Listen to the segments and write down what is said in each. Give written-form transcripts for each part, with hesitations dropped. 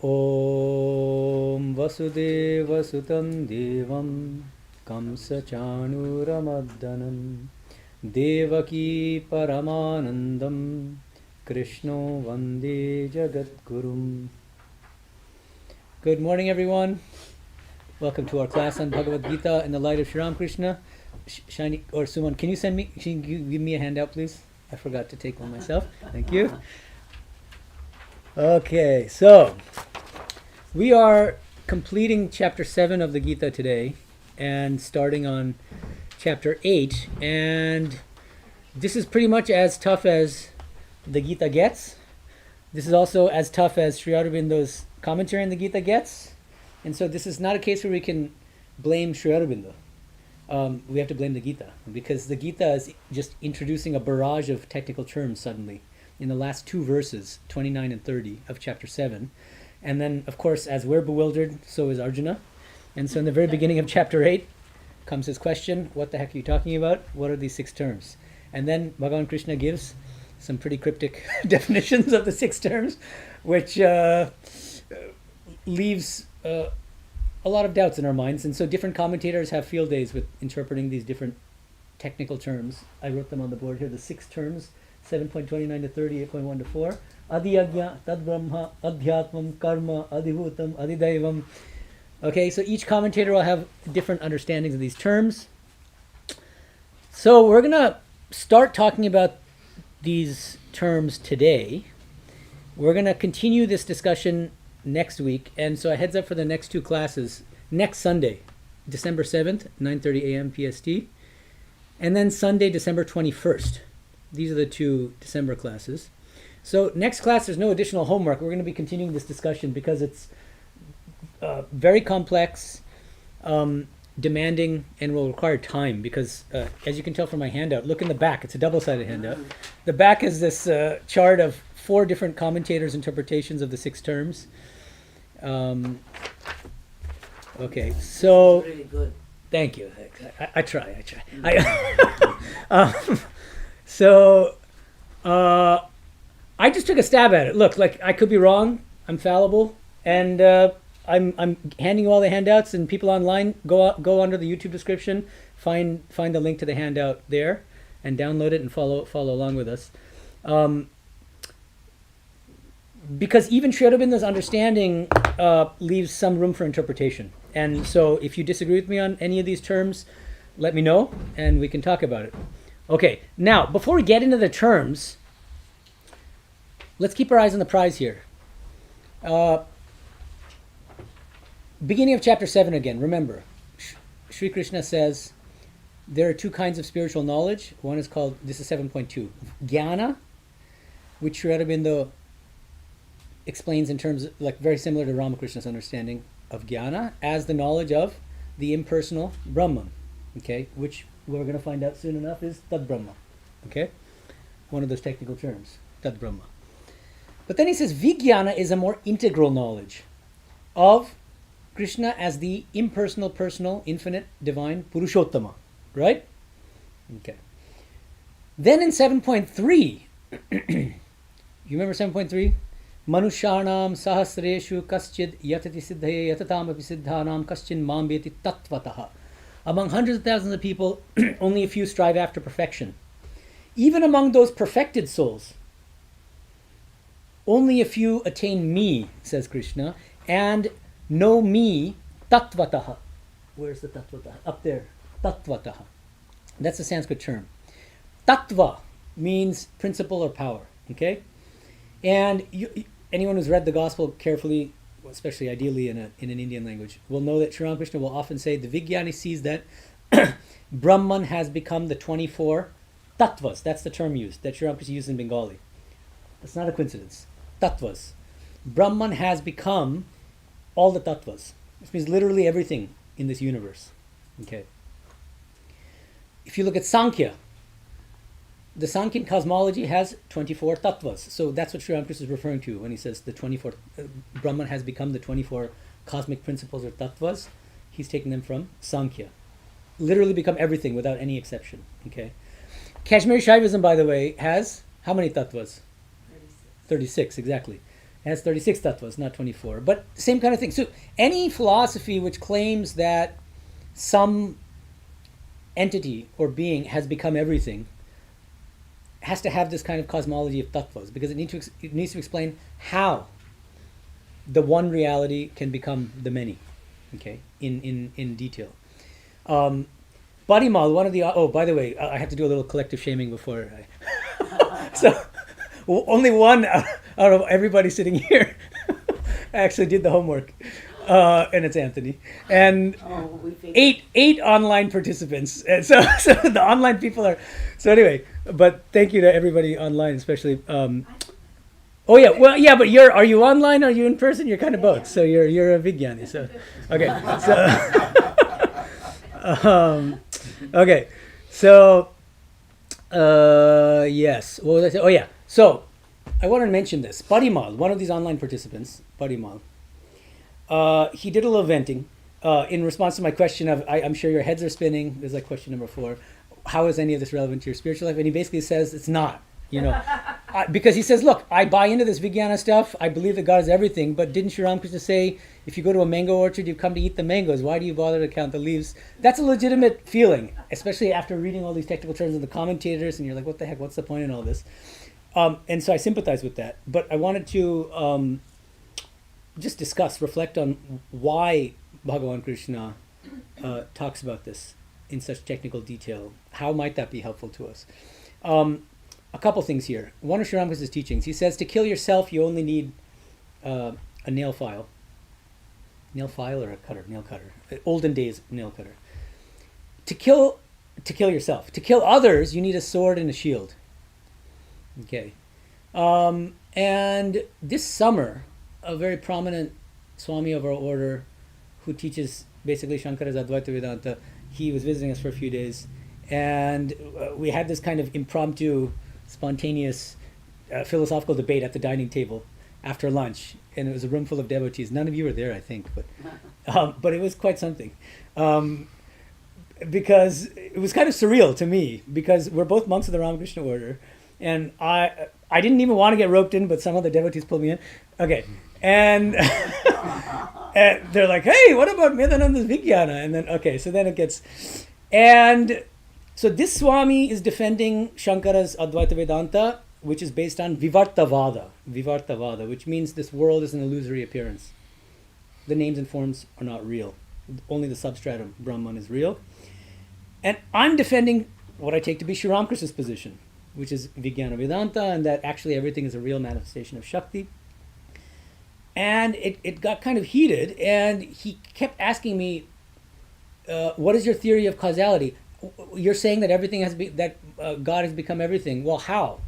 Om Vasudeva Sutam Devam Kamsa Chanuramaddanam Devaki Paramanandam Krishno Vande Jagadgurum. Good morning, everyone. Welcome to our class on Bhagavad Gita in the light of Sri Ramakrishna. Shani or Suman, can you give me a handout, please? I forgot to take one myself. Thank you. Okay, so we are completing chapter 7 of the Gita today and starting on chapter 8. And this is pretty much as tough as the Gita gets. This is also as tough as Sri Aurobindo's commentary on the Gita gets. And so this is not a case where we can blame Sri Aurobindo. We have to blame the Gita, because the Gita is just introducing a barrage of technical terms suddenly in the last two verses, 29 and 30 of chapter 7. And then, of course, as we're bewildered, so is Arjuna. And so in the very beginning of chapter 8 comes his question, what the heck are you talking about? What are these 6 terms? And then Bhagavan Krishna gives some pretty cryptic definitions of the 6 terms, which leaves a lot of doubts in our minds. And so different commentators have field days with interpreting these different technical terms. I wrote them on the board here, the 6 terms, 7.29 to 30, 8.1 to 4. Adiyagya, Tadbrahma, Adhyatmam, Karma, Adhibhutam, Adidaivam. Okay, so each commentator will have different understandings of these terms. So we're going to start talking about these terms today. We're going to continue this discussion next week. And so a heads up for the next 2 classes. Next Sunday, December 7th, 9:30 a.m. PST. And then Sunday, December 21st. These are the 2 December classes. So next class, there's no additional homework. We're going to be continuing this discussion because it's very complex, demanding, and will require time. Because as you can tell from my handout, look in the back. It's a double-sided handout. The back is this chart of 4 different commentators' interpretations of the 6 terms. Okay, so... Really good. Thank you. I try. So, I just took a stab at it. Look, like, I could be wrong. I'm fallible, and I'm handing you all the handouts. And people online, go under the YouTube description, find the link to the handout there, and download it and follow along with us. Because even Sri Aurobindo's understanding leaves some room for interpretation. And so, if you disagree with me on any of these terms, let me know, and we can talk about it. Okay, now, before we get into the terms, let's keep our eyes on the prize here. Beginning of chapter 7 again, remember, Sri Krishna says there are 2 kinds of spiritual knowledge. One is called, this is 7.2, Jnana, which Sri Aurobindo explains in terms of, like, very similar to Ramakrishna's understanding of Jnana, as the knowledge of the impersonal Brahman, okay, which we're going to find out soon enough is Tad Brahma, okay? One of those technical terms, Tad Brahma. But then he says Vijnana is a more integral knowledge of Krishna as the impersonal, personal, infinite, divine Purushottama, right? Okay. Then in 7.3, you remember 7.3? Manushanam sahasreshu kaschid yatati siddhaye yatatam api siddhanam kaschin mam beti tattvataha. Among hundreds of thousands of people, only a few strive after perfection. Even among those perfected souls, only a few attain me, says Krishna, and know me tattvataha. Where's the tattvataha? Up there. Tattvataha. That's a Sanskrit term. Tattva means principle or power. Okay? And anyone who's read the gospel carefully, especially ideally in an Indian language, will know that Sri Ramakrishna will often say the Vijnani sees that Brahman has become the 24 tattvas. That's the term used, that Sri Ramakrishna used in Bengali. That's not a coincidence. Tattvas. Brahman has become all the tattvas. This means literally everything in this universe. Okay. If you look at Sankhya, the Sankhyan cosmology has 24 tattvas. So that's what Sri Ramakrishna is referring to when he says the 24, Brahman has become the 24 cosmic principles or tattvas. He's taking them from Sankhya. Literally become everything without any exception. Okay. Kashmiri Shaivism, by the way, has how many tattvas? 36, exactly. It has 36 tattvas, not 24. But same kind of thing. So any philosophy which claims that some entity or being has become everything has to have this kind of cosmology of tattvas, because it needs to explain how the one reality can become the many, okay, in detail. Parimal, one of the... Oh, by the way, I have to do a little collective shaming before so only one out of everybody sitting here actually did the homework, and it's Anthony. And eight online participants. And so the online people are... So anyway, but thank you to everybody online, especially... Oh yeah, well yeah, but are you online or are you in person? You're kind of both. So you're a Vijnani. So okay, so okay, so yes. What was I saying? Oh yeah. So I wanted to mention this. Parimal, one of these online participants, Parimal, he did a little venting in response to my question of I'm sure your heads are spinning. There's like question number 4. How is any of this relevant to your spiritual life? And he basically says it's not. You know, because he says, look, I buy into this Vijnana stuff. I believe that God is everything. But didn't Sri Ramakrishna say, if you go to a mango orchard, you come to eat the mangoes. Why do you bother to count the leaves? That's a legitimate feeling, especially after reading all these technical terms of the commentators. And you're like, what the heck? What's the point in all this? And so I sympathize with that. But I wanted to just reflect on why Bhagavan Krishna talks about this in such technical detail. How might that be helpful to us? A couple things here. One of Sri Ramakrishna's teachings. He says to kill yourself, you only need a nail file. Nail file or a cutter? Nail cutter. Olden days nail cutter. To kill yourself. To kill others, you need a sword and a shield. Okay. And this summer, a very prominent Swami of our order, who teaches basically Shankara's Advaita Vedanta, he was visiting us for a few days, and we had this kind of impromptu, spontaneous philosophical debate at the dining table after lunch, and it was a room full of devotees. None of you were there, I think, but it was quite something, because it was kind of surreal to me, because we're both monks of the Ramakrishna order, and I didn't even want to get roped in, but some of the devotees pulled me in. Okay, and, and they're like, hey, what about Medhananda's Vijnana? And then, okay, so then it gets... And so this Swami is defending Shankara's Advaita Vedanta, which is based on Vivartavada, which means this world is an illusory appearance. The names and forms are not real. Only the substratum, Brahman, is real. And I'm defending what I take to be Sri Ramakrishna's position, which is Vijnana Vedanta, and that actually everything is a real manifestation of Shakti. And it got kind of heated, and he kept asking me, what is your theory of causality? You're saying that everything God has become everything. Well, how?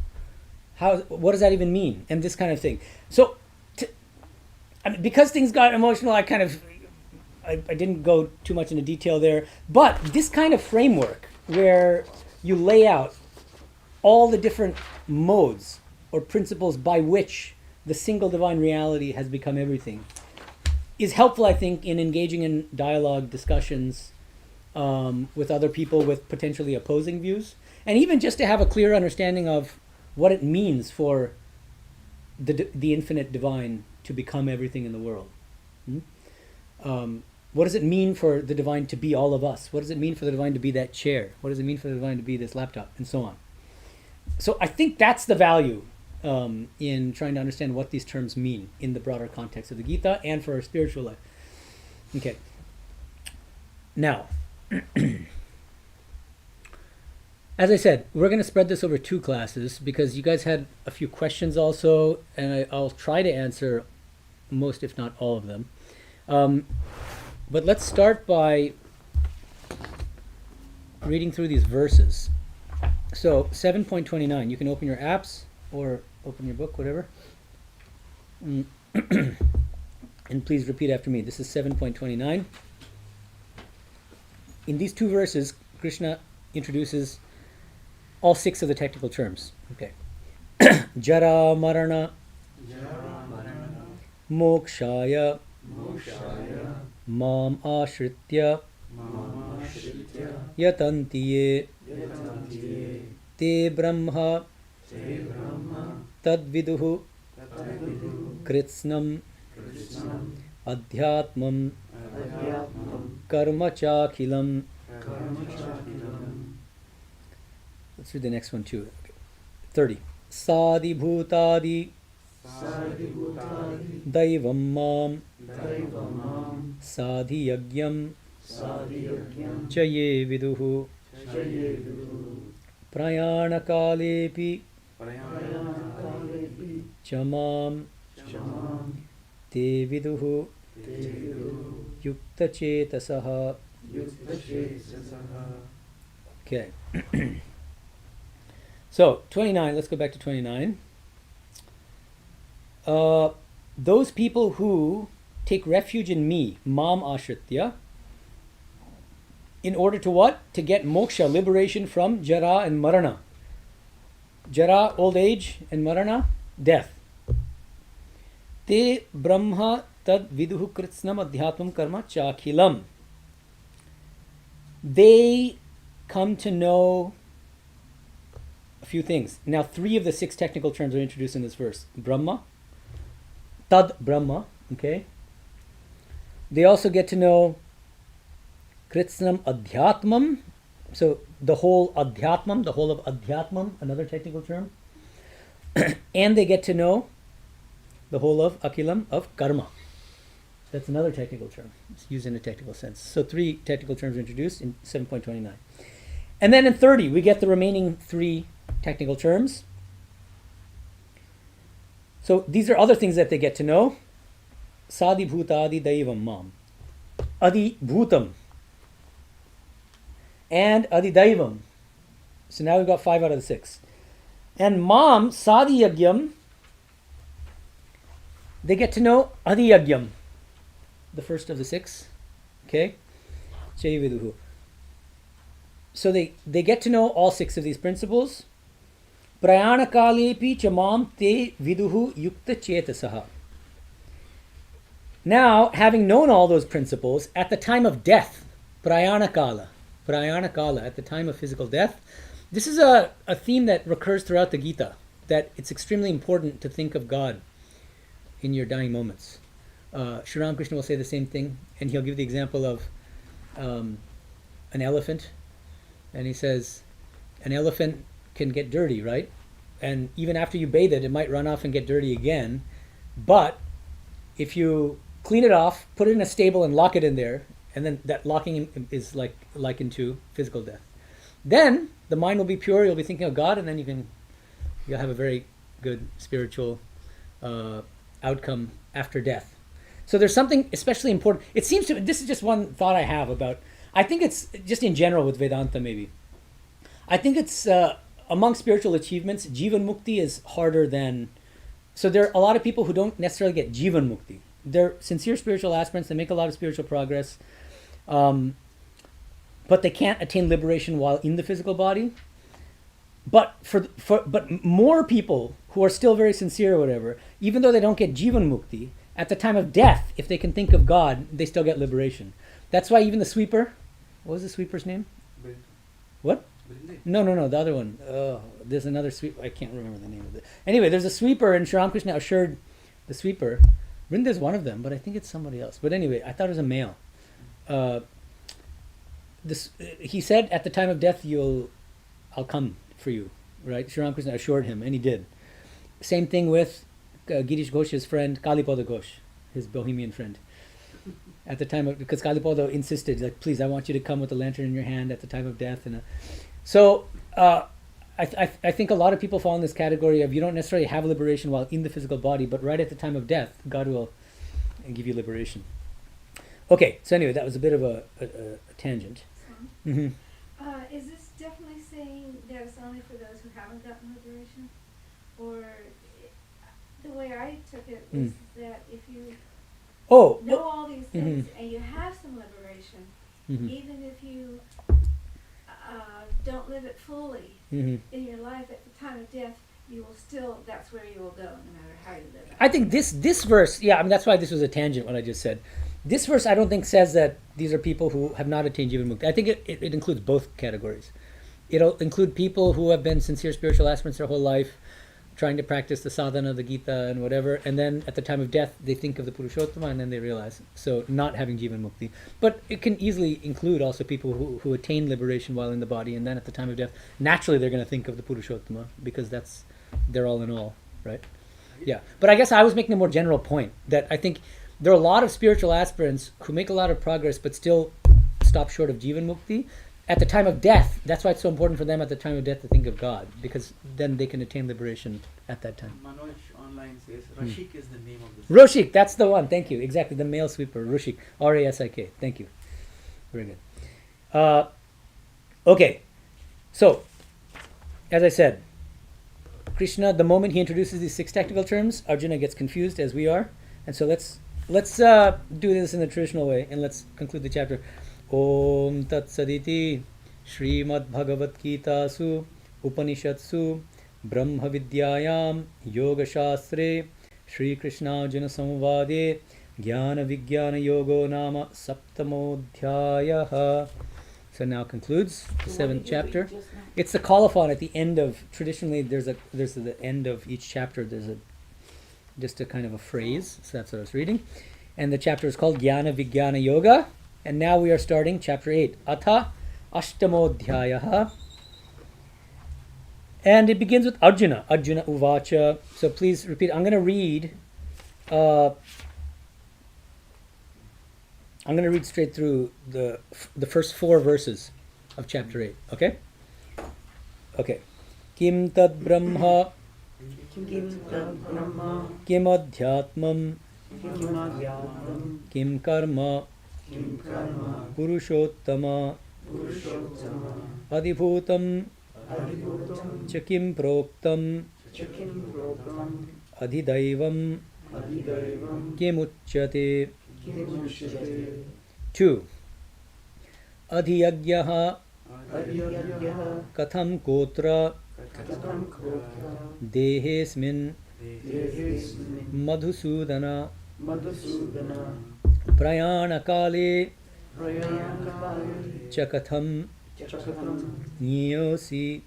What does that even mean? And this kind of thing. So, because things got emotional, I didn't go too much into detail there. But this kind of framework where you lay out all the different modes or principles by which the single divine reality has become everything is helpful, I think, in engaging in dialogue, discussions with other people with potentially opposing views, and even just to have a clear understanding of what it means for the infinite divine to become everything in the world. What does it mean for the divine to be all of us? What does it mean for the divine to be that chair? What does it mean for the divine to be this laptop? And so on. So I think that's the value in trying to understand what these terms mean in the broader context of the Gita and for our spiritual life. Okay. Now, as I said, we're going to spread this over 2 classes because you guys had a few questions also, and I'll try to answer most, if not all of them. But let's start by reading through these verses. So 7.29, you can open your apps or open your book, whatever. And please repeat after me. This is 7.29. In these 2 verses, Krishna introduces all 6 of the technical terms. Okay. Jara Marana, Mokshaya, Mam Ashritya, Yatantiye, Te Brahma, Tad Viduhu, Kritsnam Adhyatmam Karma Chakhilam. Let's read the next one too. Okay. 30. Sadi Bhutadi Daivam Mam Sadhi Yagyam Chaye Viduhu Prayana Kalepi Chamam Te Viduhu Yukta Chetasaha. Okay. So, 29, let's go back to 29. Those people who take refuge in me, Mam Ashritya, in order to what? To get moksha, liberation from jara and marana. Jara, old age, and marana, death. Te brahma tad viduhu kritsnam adhyatmam karma chakhilam. They come to know a few things. Now, 3 of the 6 technical terms are introduced in this verse. Brahma, tad Brahma, okay? They also get to know Kritsnam Adhyatmam, so the whole Adhyatmam, the whole of Adhyatmam, another technical term. And they get to know the whole of Akilam, of Karma. That's another technical term. It's used in a technical sense. So 3 technical terms are introduced in 7.29. And then in 30, we get the remaining 3 technical terms. So these are other things that they get to know. Sadi Bhutadi Daivam Mam. Adi Bhutam. And Adi Daivam. So now we've got 5 out of the 6. And Mam, Sadi Yagyam, they get to know Adi Yagyam, the first of the 6. Okay? Chayividuhu. So they get to know all 6 of these principles. Prayana kalepi chamam te viduhu yukta chetasaha. Now, having known all those principles, at the time of death, prayana kala, at the time of physical death, this is a theme that recurs throughout the Gita, that it's extremely important to think of God in your dying moments. Sri Ramakrishna will say the same thing, and he'll give the example of an elephant. And he says, an elephant can get dirty, right? And even after you bathe it, it might run off and get dirty again. But if you clean it off, put it in a stable and lock it in there, and then that locking is likened to physical death. Then the mind will be pure, you'll be thinking of God, and then you'll have a very good spiritual outcome after death. So there's something especially important. It seems to, this is just one thought I have about, I think it's just in general with Vedanta maybe. I think it's among spiritual achievements, Jivan Mukti is harder than, so there are a lot of people who don't necessarily get Jivan Mukti. They're sincere spiritual aspirants, they make a lot of spiritual progress, but they can't attain liberation while in the physical body. But but more people who are still very sincere or whatever, even though they don't get Jivan Mukti, at the time of death, if they can think of God, they still get liberation. That's why even the sweeper, what was the sweeper's name? What? No, the other one. There's another sweeper. I can't remember the name of it. Anyway, there's a sweeper, and Sri Ramakrishna assured the sweeper. Vrinda's one of them, but I think it's somebody else. But anyway, I thought it was a male. He said, at the time of death, I'll come for you, right? Sri Ramakrishna assured him, and he did. Same thing with Girish Ghosh's friend, Kalipada Ghosh, his Bohemian friend. At the time of, because Kalipada insisted, like, please, I want you to come with a lantern in your hand at the time of death. And so I think a lot of people fall in this category of you don't necessarily have liberation while in the physical body, but right at the time of death, God will give you liberation. Okay, so anyway, that was a bit of a tangent. Mm-hmm. Is this definitely saying that it's only for those who haven't gotten liberation? Or the way I took it was that if you know all these things and you have some liberation, even if you don't live it fully in your life at the time of death, you will still, that's where you will go no matter how you live it. I think this verse, that's why this was a tangent, what I just said. This verse I don't think says that these are people who have not attained Jivan Mukti. I think it includes both categories. It'll include people who have been sincere spiritual aspirants their whole life, trying to practice the sadhana, the Gita, and whatever, and then at the time of death, they think of the Purushottama, and then they realize. So not having Jivan Mukti. But it can easily include also people who attain liberation while in the body, and then at the time of death, naturally they're going to think of the Purushottama, because they're all in all, right? Yeah. But I guess I was making a more general point, that I think there are a lot of spiritual aspirants who make a lot of progress, but still stop short of Jivan Mukti. At the time of death, that's why it's so important for them at the time of death to think of God, because then they can attain liberation at that time. Manoj online says Rashik is the name of the Roshik, that's the one. Thank you. Exactly, the male sweeper, Rushik, R-A-S-I-K. Thank you. Very good. Okay, so as I said, Krishna, the moment he introduces these 6 technical terms, Arjuna gets confused, as we are, and so let's do this in the traditional way, and let's conclude the chapter. Om Tat Saditi Srimad Bhagavad Gita Su Upanishadsu Brahma Vidyayam Yoga Shastre Shri Krishna Arjuna Samvade Jnana Vijnana Yogo Nama Saptamodhyayaha. So now concludes the 7th chapter. It's the colophon at the end of, traditionally there's the end of each chapter, there's just a kind of a phrase, so that's what I was reading. And the chapter is called Jnana Vijnana Yoga. And now we are starting chapter 8, Atha Ashtamodhyayaha. And it begins with Arjuna, Arjuna Uvacha. So please repeat. I'm going to read straight through the first 4 verses of chapter 8. Okay? Okay. Kim tad brahma kim adhyatmam kim karma Purushottama Adhibhutam Chakim Proktam Adhidaivam Kimuchyate. 2. Adhiyagyaha Katham Kotra Dehesmin Madhusudana Prayanakale Chakatham Niyosi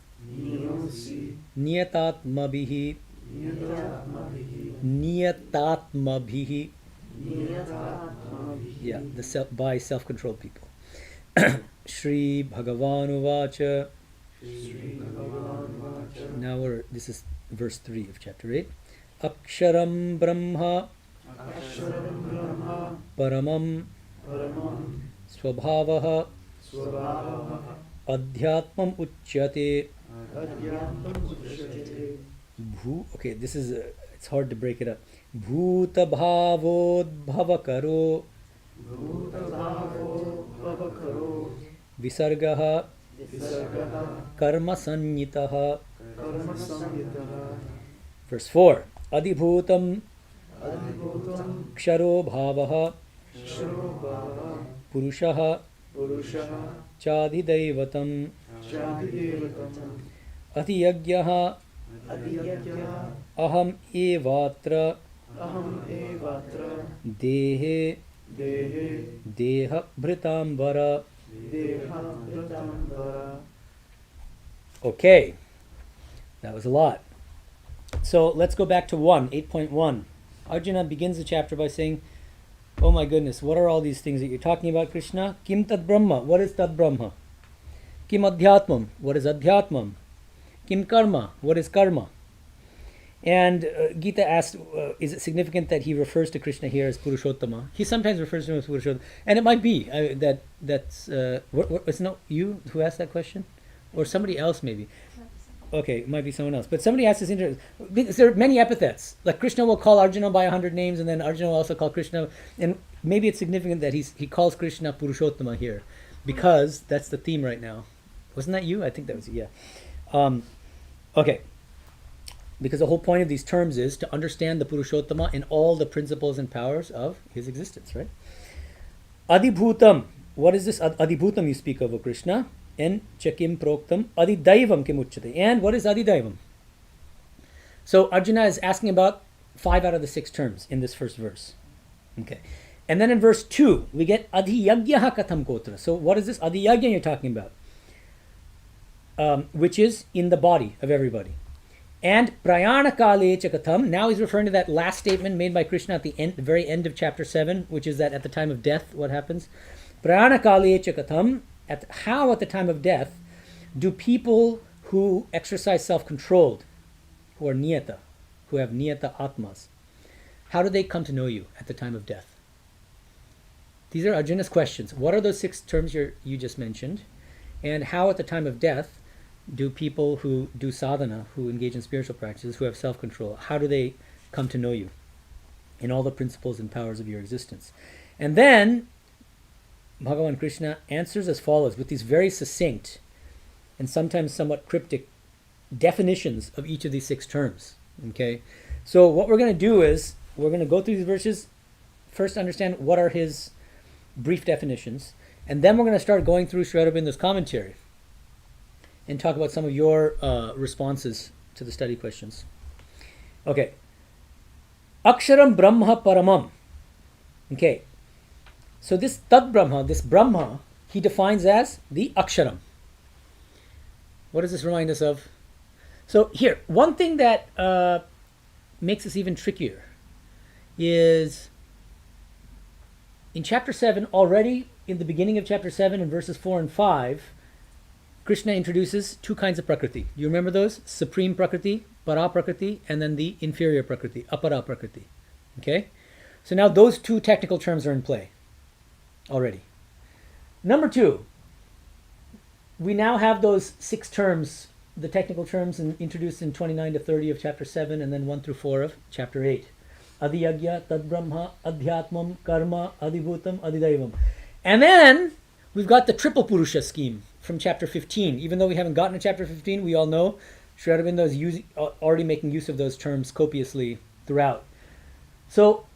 Niyatatmabhihi Niyatatmabhihi. Yeah, by self-controlled people. Sri Bhagavan Uvacha. Now this is verse 3 of chapter 8. Aksharam Brahma Paramam Swabhavaha Adhyatmam Uchyate. Okay, this is it's hard to break it up. Bhuta bhavodbhavakaro Visargaha Karma sanyitaha. Verse 4. Adhibhutam Ksharo bhavaha Purushaha Chadhidaivatam Adhiyagyaha Aham evatra Dehe Deha Bhritambara. Okay, that was a lot. So let's go back to 8.1. Arjuna begins the chapter by saying, oh my goodness, what are all these things that you're talking about, Krishna? Kim tad Brahma? What is tad Brahma? Kim adhyatmam? What is adhyatmam? Kim karma? What is karma? And Gita asked, is it significant that he refers to Krishna here as Purushottama? He sometimes refers to him as Purushottama. And it might be that's it's not you who asked that question? Or somebody else maybe. Okay, it might be someone else. But somebody asked this interesting, because there are many epithets. Like Krishna will call Arjuna by 100 names, and then Arjuna will also call Krishna. And maybe it's significant that he calls Krishna Purushottama here, because that's the theme right now. Wasn't that you? I think that was you, yeah. Okay. Because the whole point of these terms is to understand the Purushottama in all the principles and powers of his existence, right? Adhibhutam. What is this Adhibhutam you speak of, O Krishna? And Chakim Proktam Adhidaivam Kimuchyate. And what is Adhidaivam? So Arjuna is asking about 5 out of the 6 terms in this first verse. Okay. And then in verse 2, we get Adhiyagyaha Katham Kotra. So what is this Adhiyagya you're talking about? Which is in the body of everybody. And prayana kale cha katham. Now he's referring to that last statement made by Krishna at the end, the very end of chapter 7, which is that at the time of death, what happens? Prayana kale cha katham. How at the time of death do people who exercise self-controlled, who are niyata, who have niyata atmas, how do they come to know you at the time of death? These are Arjuna's questions. What are those 6 terms you just mentioned? And how at the time of death do people who do sadhana, who engage in spiritual practices, who have self-control, how do they come to know you in all the principles and powers of your existence? And then Bhagavan Krishna answers as follows with these very succinct and sometimes somewhat cryptic definitions of each of these 6 terms. Okay, so what we're going to do is we're going to go through these verses, first understand what are his brief definitions, and then we're going to start going through Sri Aurobindo's commentary and talk about some of your responses to the study questions. Okay. Aksharam Brahma Paramam. Okay. So this Tat Brahma, this Brahma, he defines as the Aksharam. What does this remind us of? So here, one thing that makes this even trickier is in chapter 7, already in the beginning of chapter 7 in verses 4 and 5, Krishna introduces 2 kinds of Prakriti. Do you remember those? Supreme Prakriti, Para Prakriti, and then the inferior Prakriti, Apara Prakriti. Okay? So now those 2 technical terms are in play already. Number 2, we now have those 6 terms, the technical terms introduced in 29 to 30 of chapter 7 and then 1 through 4 of chapter 8. Adiyagya, Tadbrahma, Adhyatmam, Karma, Adibhutam, Adidaivam. And then we've got the triple Purusha scheme from chapter 15. Even though we haven't gotten to chapter 15, we all know Sri Aurobindo is already making use of those terms copiously throughout. So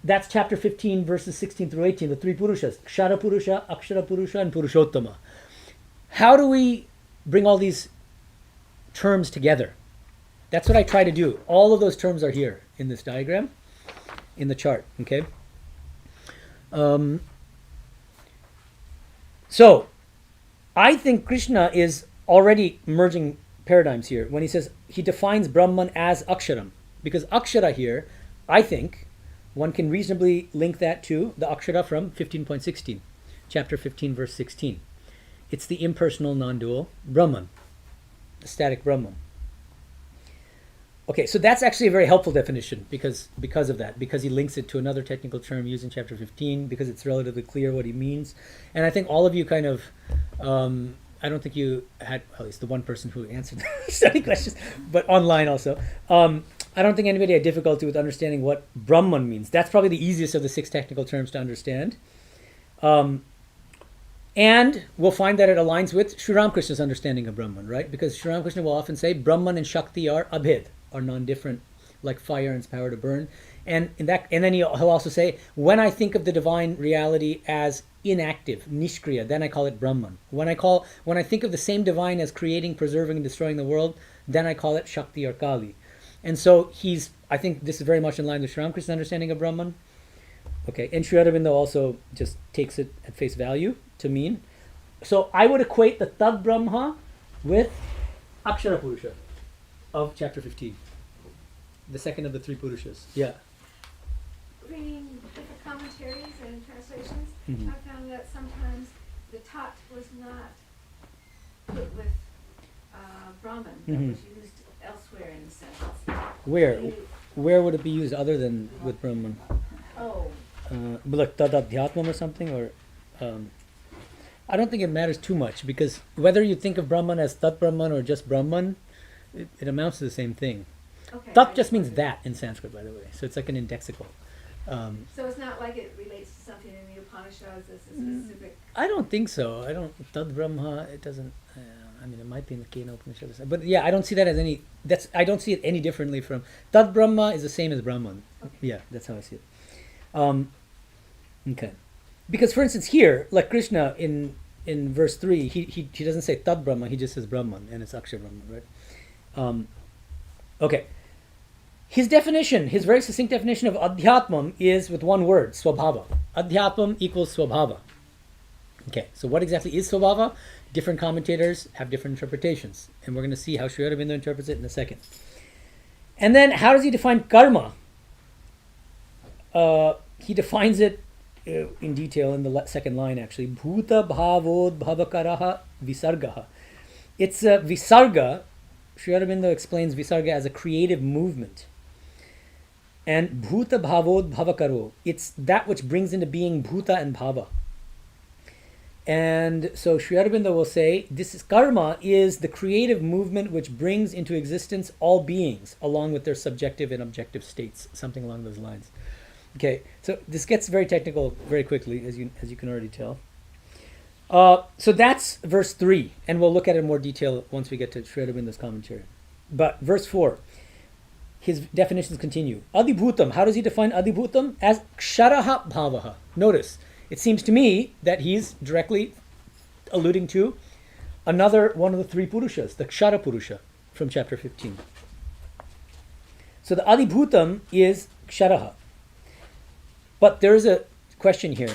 that's chapter 15, verses 16 through 18, the 3 Purushas, Kshara Purusha, Akshara Purusha, and Purushottama. How do we bring all these terms together? That's what I try to do. All of those terms are here in this diagram, in the chart, okay? So, I think Krishna is already merging paradigms here when he says he defines Brahman as Aksharam. Because Akshara here, I think, one can reasonably link that to the Akshara from 15.16, chapter 15, verse 16. It's the impersonal, non-dual Brahman, the static Brahman. Okay, so that's actually a very helpful definition because of that, because he links it to another technical term used in chapter 15, because it's relatively clear what he means. And I think all of you kind of, I don't think you had, at least the one person who answered the study questions, but online also. I don't think anybody had difficulty with understanding what Brahman means. That's probably the easiest of the 6 technical terms to understand. And we'll find that it aligns with Sri Ramakrishna's understanding of Brahman, right? Because Sri Ramakrishna will often say Brahman and Shakti are abhed, are non-different, like fire and its power to burn. And then he'll also say, when I think of the divine reality as inactive, nishkriya, then I call it Brahman. When I think of the same divine as creating, preserving, and destroying the world, then I call it Shakti or Kali. And so I think this is very much in line with Sri Ramakrishna's understanding of Brahman. Okay, and Sri Aurobindo also just takes it at face value to mean. So I would equate the Tad Brahma with Akshara Purusha of chapter 15. The second of the 3 Purushas. Yeah. Reading different commentaries and translations, I found that sometimes the Tat was not put with Brahman, that was used elsewhere in the sentence. Where would it be used other than with Brahman? Like Tadadhyatmam or something? Or I don't think it matters too much, because whether you think of Brahman as Tat Brahman or just Brahman, it amounts to the same thing. Okay, Tat just means that in Sanskrit, by the way. So it's like an indexical. So it's not like it relates to something in the Upanishads that's a specific... I don't think so. Tad Brahma, it doesn't... it might be in the Kena Upanishads. But yeah, I don't see that as any... I don't see it any differently from... Tad Brahma is the same as Brahman. Okay. Yeah, that's how I see it. Okay. Because for instance here, like Krishna in verse 3, he doesn't say Tad Brahma, he just says Brahman, and it's Akshar Brahman, right? Okay. His definition, his very succinct definition of Adhyatmam is with one word, Swabhava. Adhyatmam equals Swabhava. Okay, so what exactly is Swabhava? Different commentators have different interpretations, and we're going to see how Sri Aurobindo interprets it in a second. And then how does he define karma? He defines it in detail in the second line, actually. Bhuta bhavod bhavakaraha visargaha. It's a visarga. Sri Aurobindo explains visarga as a creative movement. And bhuta bhavod bhavakaro. It's that which brings into being bhuta and bhava. And so Sri Aurobindo will say, this is karma is the creative movement which brings into existence all beings, along with their subjective and objective states, something along those lines. Okay, so this gets very technical very quickly, as you can already tell. So that's verse 3, and we'll look at it in more detail once we get to Sri Aurobindo's commentary. But verse 4, his definitions continue. Adibhutam, how does he define adibhutam? As ksharaha bhavaha. Notice, it seems to me that he's directly alluding to another one of the three purushas, the kshara purusha from chapter 15. So the adibhutam is ksharaha. But there is a question here.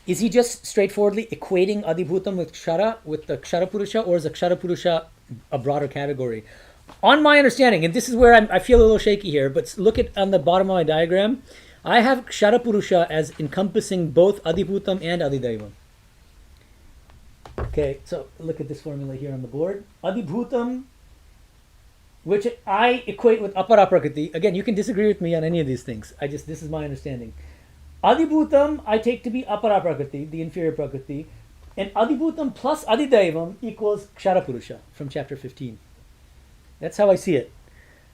Is he just straightforwardly equating adibhutam with kshara, with the kshara purusha, or is the kshara purusha a broader category? On my understanding, and this is where I feel a little shaky here, but look at on the bottom of my diagram, I have kshara purusha as encompassing both adibhutam and adidaivam. Okay, so look at this formula here on the board. Adibhutam, which I equate with apara prakriti. Again, you can disagree with me on any of these things. This is my understanding. Adibhutam I take to be apara prakriti, the inferior prakriti, and adibhutam plus adidaivam equals kshara purusha from chapter 15. That's how I see it.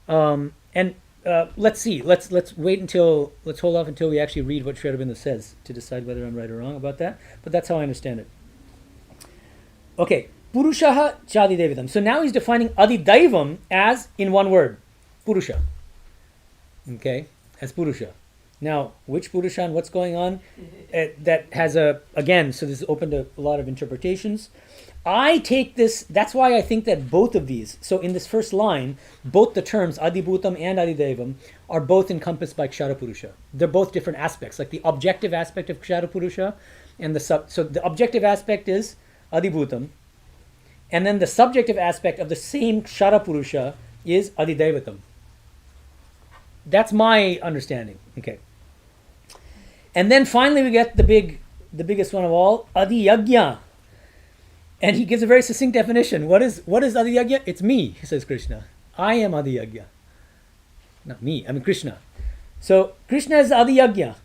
Let's see. Let's hold off until we actually read what Sri Aurobindo says to decide whether I'm right or wrong about that. But that's how I understand it. Okay. Purushaha chadidevidam. So now he's defining adidaivam as in one word, purusha. Okay, as purusha. Now, which purusha and what's going on? That has so this is open to a lot of interpretations. I take this, that's why I think that both of these, so in this first line, both the terms adibhutam and adidaivam are both encompassed by kshara purusha. They're both different aspects, like the objective aspect of kshara purusha and so the objective aspect is adibhutam. And then the subjective aspect of the same kshara purusha is adidaivatam. That's my understanding. Okay. And then finally we get the biggest one of all, adiyagya. And he gives a very succinct definition. What is adiyagya? It's me, says Krishna. I am adiyagya. Not me, I mean Krishna. So Krishna is adiyagya,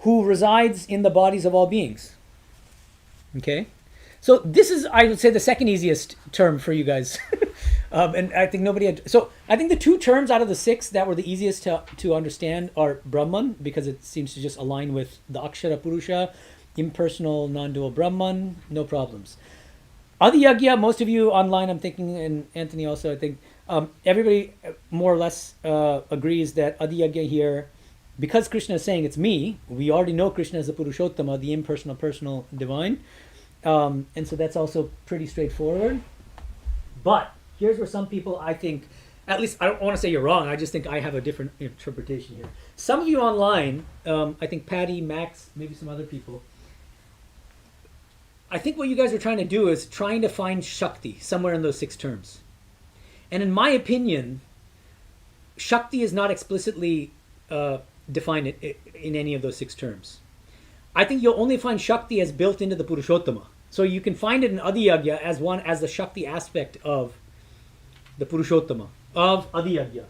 who resides in the bodies of all beings. Okay? So this is, I would say, the second easiest term for you guys. And I think nobody had... So I think the two terms out of the six that were the easiest to understand are Brahman, because it seems to just align with the Akshara Purusha, impersonal, non-dual Brahman, no problems. Adiyagya, most of you online, I'm thinking, and Anthony also, I think, everybody more or less agrees that Adiyagya here, because Krishna is saying it's me, we already know Krishna is the Purushottama, the impersonal, personal, divine. And so that's also pretty straightforward. But here's where some people, I think, at least I don't want to say you're wrong, I just think I have a different interpretation here. Some of you online, I think Patty, Max, maybe some other people, I think what you guys are trying to do is trying to find Shakti somewhere in those six terms. And in my opinion, Shakti is not explicitly defined in any of those six terms. I think you'll only find Shakti as built into the Purushottama. So you can find it in Adiyagya as the Shakti aspect of the Purushottama, of Adiyagya.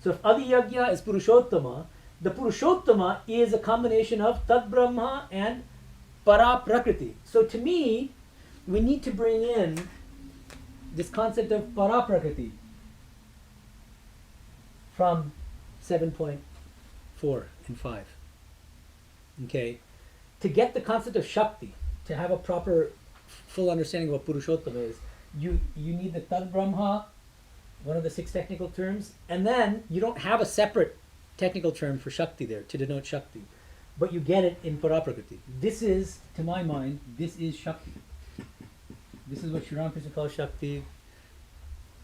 So if Adiyagya is Purushottama, the Purushottama is a combination of Tad Brahma and Para Prakriti. So to me, we need to bring in this concept of Para Prakriti from 7.4 and 5. Okay? To get the concept of Shakti, to have a proper, full understanding of what Purushottama is, you need the Tad Brahma, one of the six technical terms, and then you don't have a separate technical term for Shakti there to denote Shakti, but you get it in Paraprakriti. This is, to my mind, this is Shakti. This is what Sri Ramakrishna calls Shakti.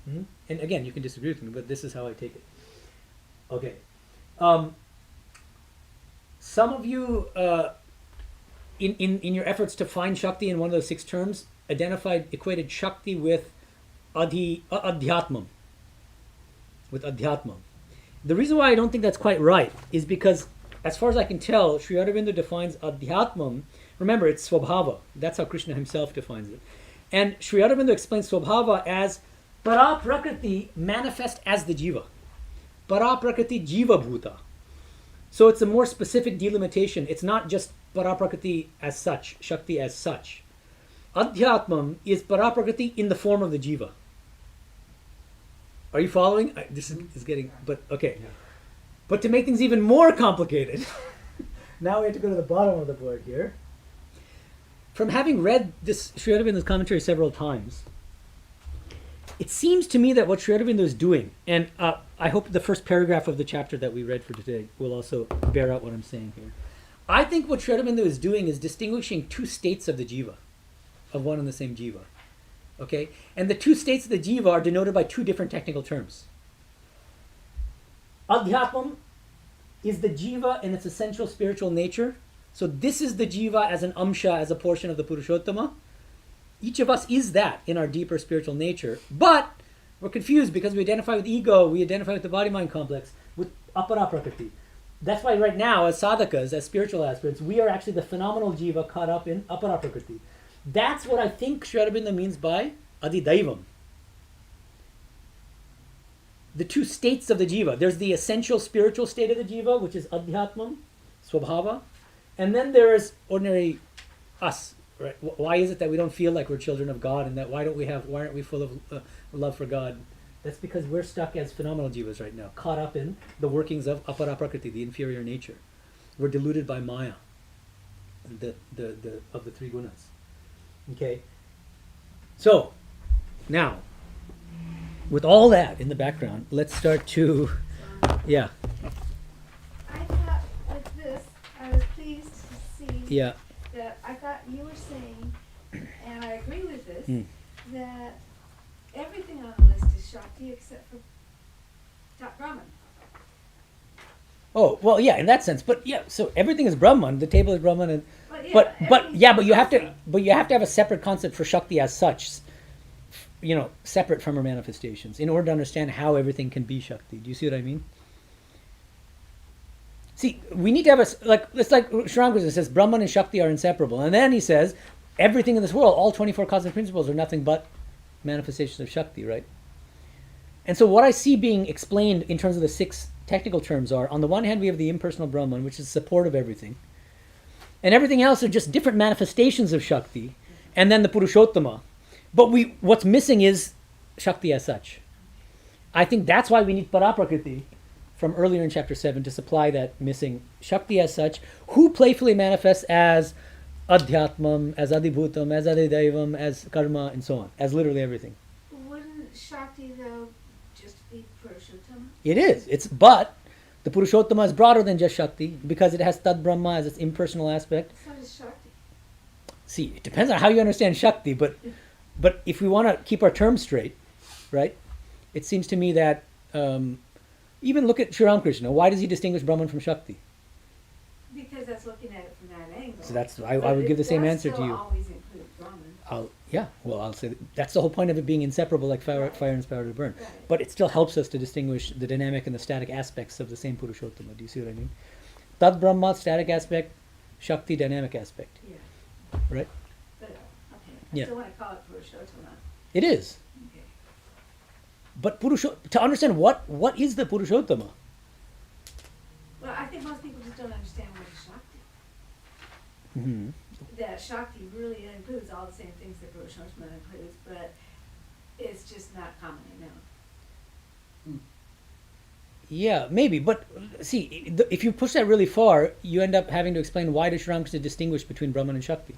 And again, you can disagree with me, but this is how I take it. Okay. Some of you, in your efforts to find Shakti in one of those six terms, equated Shakti with adhyatmam. With adhyatmam. The reason why I don't think that's quite right is because, as far as I can tell, Sri Aurobindo defines adhyatmam. Remember, it's swabhava. That's how Krishna himself defines it. And Sri Aurobindo explains swabhava as para prakriti manifest as the jiva. Para prakriti jiva bhuta. So it's a more specific delimitation. It's not just para prakriti as such, shakti as such. Adhyatmam is para prakriti in the form of the jiva. Are you following? This is getting, but okay. Yeah. But to make things even more complicated, now we have to go to the bottom of the board here. From having read this Sri Aurobindo's commentary several times, it seems to me that what Sri Aurobindo is doing, and I hope the first paragraph of the chapter that we read for today will also bear out what I'm saying here. I think what Sri Aurobindo is doing is distinguishing two states of the jiva, of one and the same jiva. Okay? And the two states of the jiva are denoted by two different technical terms. Adhyatmam is the jiva in its essential spiritual nature. So this is the jiva as an amsha, as a portion of the Purushottama. Each of us is that in our deeper spiritual nature. But we're confused because we identify with ego, we identify with the body-mind complex, with apara prakriti. That's why right now, as sadhakas, as spiritual aspirants, we are actually the phenomenal jiva caught up in apara prakriti. That's what I think Sri Aurobindo means by adidaivam. The two states of the jiva. There's the essential spiritual state of the jiva, which is adhyatmam, swabhava. And then there is ordinary us. Right? Why is it that we don't feel like we're children of God, and that why aren't we full of love for God? That's because we're stuck as phenomenal jivas right now, caught up in the workings of apara prakriti, the inferior nature. We're deluded by maya, of the three gunas. Okay. So, now, with all that in the background, let's start to, yeah, I thought with this, I was pleased to see yeah, that I thought you were saying, and I agree with this, that everything on the list is Shakti except for Top Brahman. oh, well, yeah, in that sense, but yeah, so everything is Brahman, the table is Brahman, and But but you have to have a separate concept for Shakti as such, separate from her manifestations, in order to understand how everything can be Shakti. Do you see what I mean? See, we need to have it's like Sri Ramakrishna says, Brahman and Shakti are inseparable, and then he says, everything in this world, all 24 cosmic principles are nothing but manifestations of Shakti, right? And so what I see being explained in terms of the 6 technical terms are, on the one hand, we have the impersonal Brahman, which is support of everything. And everything else are just different manifestations of Shakti. And then the Purushottama. But what's missing is Shakti as such. I think that's why we need Paraprakriti from earlier in chapter 7 to supply that missing Shakti as such, who playfully manifests as Adhyatmam, as Adibhutam, as Adidaivam, as Karma, and so on, as literally everything. Wouldn't Shakti, though, just be Purushottama? It is. But the Purushottama is broader than just Shakti because it has Tad Brahma as its impersonal aspect. So does Shakti. See, it depends on how you understand Shakti, but if we want to keep our terms straight, right, it seems to me that even look at Sri Ramakrishna. Why does he distinguish Brahman from Shakti? Because that's looking at it from that angle. So I would give the same answer to you. Always include Brahman. I'll say that's the whole point of it being inseparable, like fire inspired to burn. Right. But it still helps us to distinguish the dynamic and the static aspects of the same Purushottama. Do you see what I mean? Tad Brahma, static aspect, Shakti, dynamic aspect. Yeah. Right? But, okay. Yeah. I still want to call it Purushottama. It is. Okay. But to understand what is the Purushottama? Well, I think most people just don't understand what is Shakti. Mm-hmm. That Shakti really includes all the same things that Purushottama includes, but it's just not commonly known. Yeah, maybe. But see, if you push that really far, you end up having to explain why does Sri Ramakrishna distinguish between Brahman and Shakti.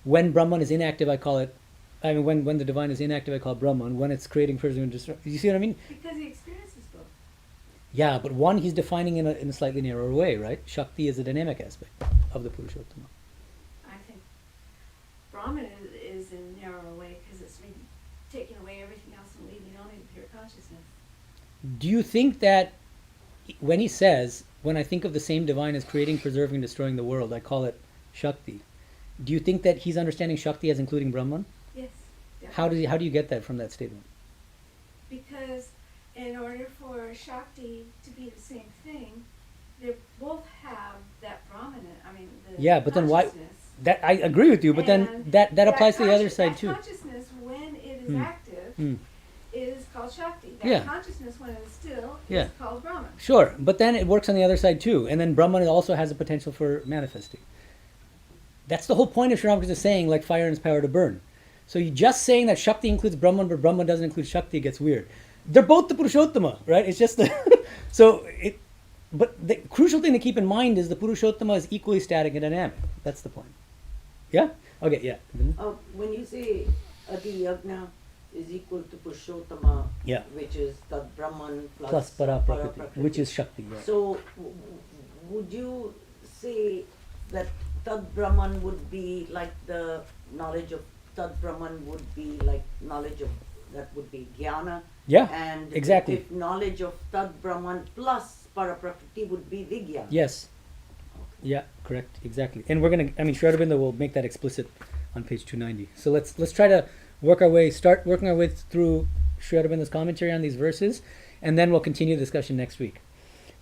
When Brahman is inactive, I call it, when the divine is inactive, I call it Brahman. When it's creating, preserving, and destroying. You see what I mean? Because he experiences both. Yeah, but one he's defining in a slightly narrower way, right? Shakti is a dynamic aspect of the Purushottama. I think Brahman is in a narrower way because it's really taking away everything else and leaving only the pure consciousness. Do you think that when he says, when I think of the same divine as creating, preserving, destroying the world, I call it Shakti, do you think that he's understanding Shakti as including Brahman? Yes. How do you get that from that statement? because in order for Shakti to be the same thing, they both have that prominent, but then why? consciousness. That I agree with you, but then And that applies to the other side that too. consciousness, when it is active, is called Shakti. That consciousness, when it is still, is called Brahman. Sure, but then it works on the other side too, and then Brahman also has a potential for manifesting. That's the whole point of Sri Ramakrishna saying, like fire and its power to burn. So you just saying that Shakti includes Brahman, but Brahman doesn't include Shakti gets weird. They're both the Purushottama, right? It's just but the crucial thing to keep in mind is the Purushottama is equally static and dynamic. That's the point. Yeah? Okay, yeah. When you say Adi Yagna is equal to Purushottama, which is Tad Brahman plus Paraprakriti, which is Shakti. Yeah. So, would you say that Tad Brahman would be like the knowledge of Tad Brahman would be like knowledge of, that would be Jnana? Yeah, and exactly. If knowledge of Tad Brahman plus Paraprakriti would be Vijnana. Yes. Okay. Yeah, correct, exactly. And we're going to, Sri Aurobindo will make that explicit on page 290. So let's try to start working our way through Sri Aurobindo's commentary on these verses, and then we'll continue the discussion next week.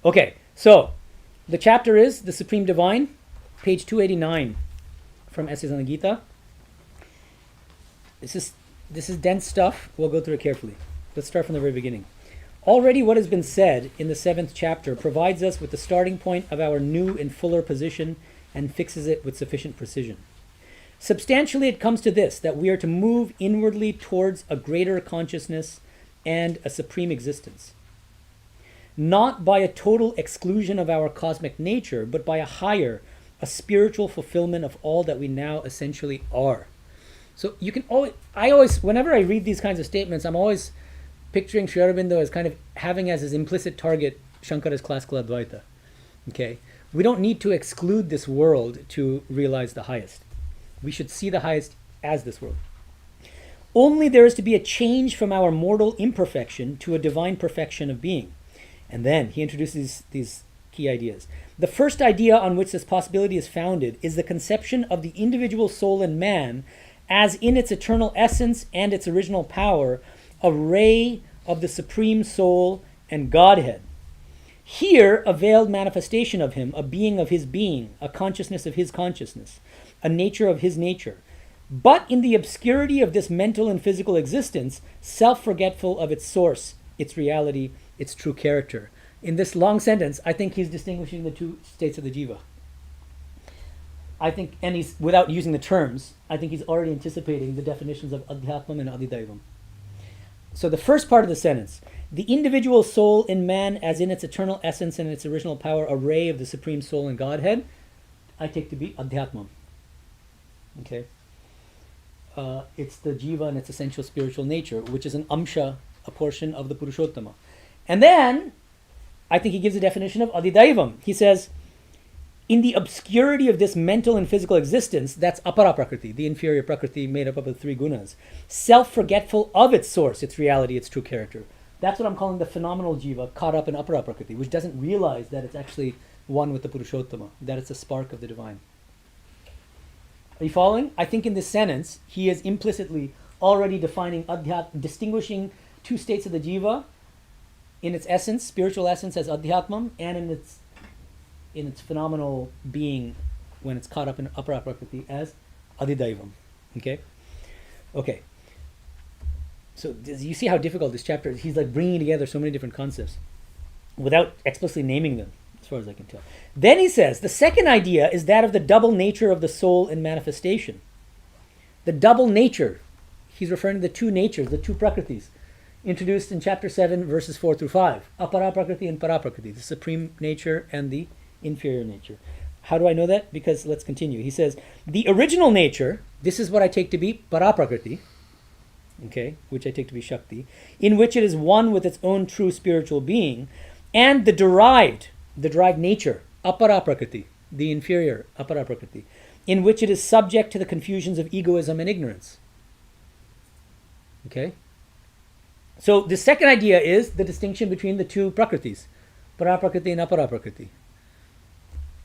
Okay, so the chapter is The Supreme Divine, page 289 from Essays on the Gita. This is dense stuff. We'll go through it carefully. Let's start from the very beginning. Already what has been said in the 7th chapter provides us with the starting point of our new and fuller position and fixes it with sufficient precision. Substantially, it comes to this, that we are to move inwardly towards a greater consciousness and a supreme existence. Not by a total exclusion of our cosmic nature, but by a spiritual fulfillment of all that we now essentially are. So you can always, whenever I read these kinds of statements, I'm always picturing Sri Aurobindo as kind of having as his implicit target Shankara's classical Advaita. Okay? We don't need to exclude this world to realize the highest. We should see the highest as this world. Only there is to be a change from our mortal imperfection to a divine perfection of being. And then he introduces these key ideas. The first idea on which this possibility is founded is the conception of the individual soul in man as in its eternal essence and its original power, a ray of the Supreme Soul and Godhead. Here, a veiled manifestation of him, a being of his being, a consciousness of his consciousness, a nature of his nature. But in the obscurity of this mental and physical existence, self-forgetful of its source, its reality, its true character. In this long sentence, I think he's distinguishing the two states of the jiva. I think, and he's, without using the terms, I think he's already anticipating the definitions of Adhyatmam and Adidaivam. So the first part of the sentence, the individual soul in man as in its eternal essence and its original power, a ray of the Supreme Soul and Godhead, I take to be Adhyatmam. Okay? It's the jiva and its essential spiritual nature, which is an amsha, a portion of the Purushottama. And then, I think he gives a definition of Adidaivam. He says, in the obscurity of this mental and physical existence, that's apara prakriti, the inferior prakriti made up of the 3 gunas, self-forgetful of its source, its reality, its true character. That's what I'm calling the phenomenal jiva, caught up in apara prakriti, which doesn't realize that it's actually one with the Purushottama, that it's a spark of the divine. Are you following? I think in this sentence, he is implicitly already defining distinguishing two states of the jiva in its essence, spiritual essence as adhyatmam, and in its phenomenal being when it's caught up in apara prakriti as adidaivam. Okay? Okay. So you see how difficult this chapter is. He's like bringing together so many different concepts without explicitly naming them, as far as I can tell. Then he says, the second idea is that of the double nature of the soul in manifestation. The double nature, he's referring to the two natures, the two prakritis, introduced in chapter 7, verses 4 through 5. Apara prakriti and para prakriti, the supreme nature and the inferior nature. How do I know that? Because let's continue. He says, the original nature, this is what I take to be para prakriti, okay, which I take to be Shakti, in which it is one with its own true spiritual being, and the derived nature, apara prakriti, the inferior apara prakriti, in which it is subject to the confusions of egoism and ignorance. Okay? So the second idea is the distinction between the two prakritis, para prakriti and apara prakriti.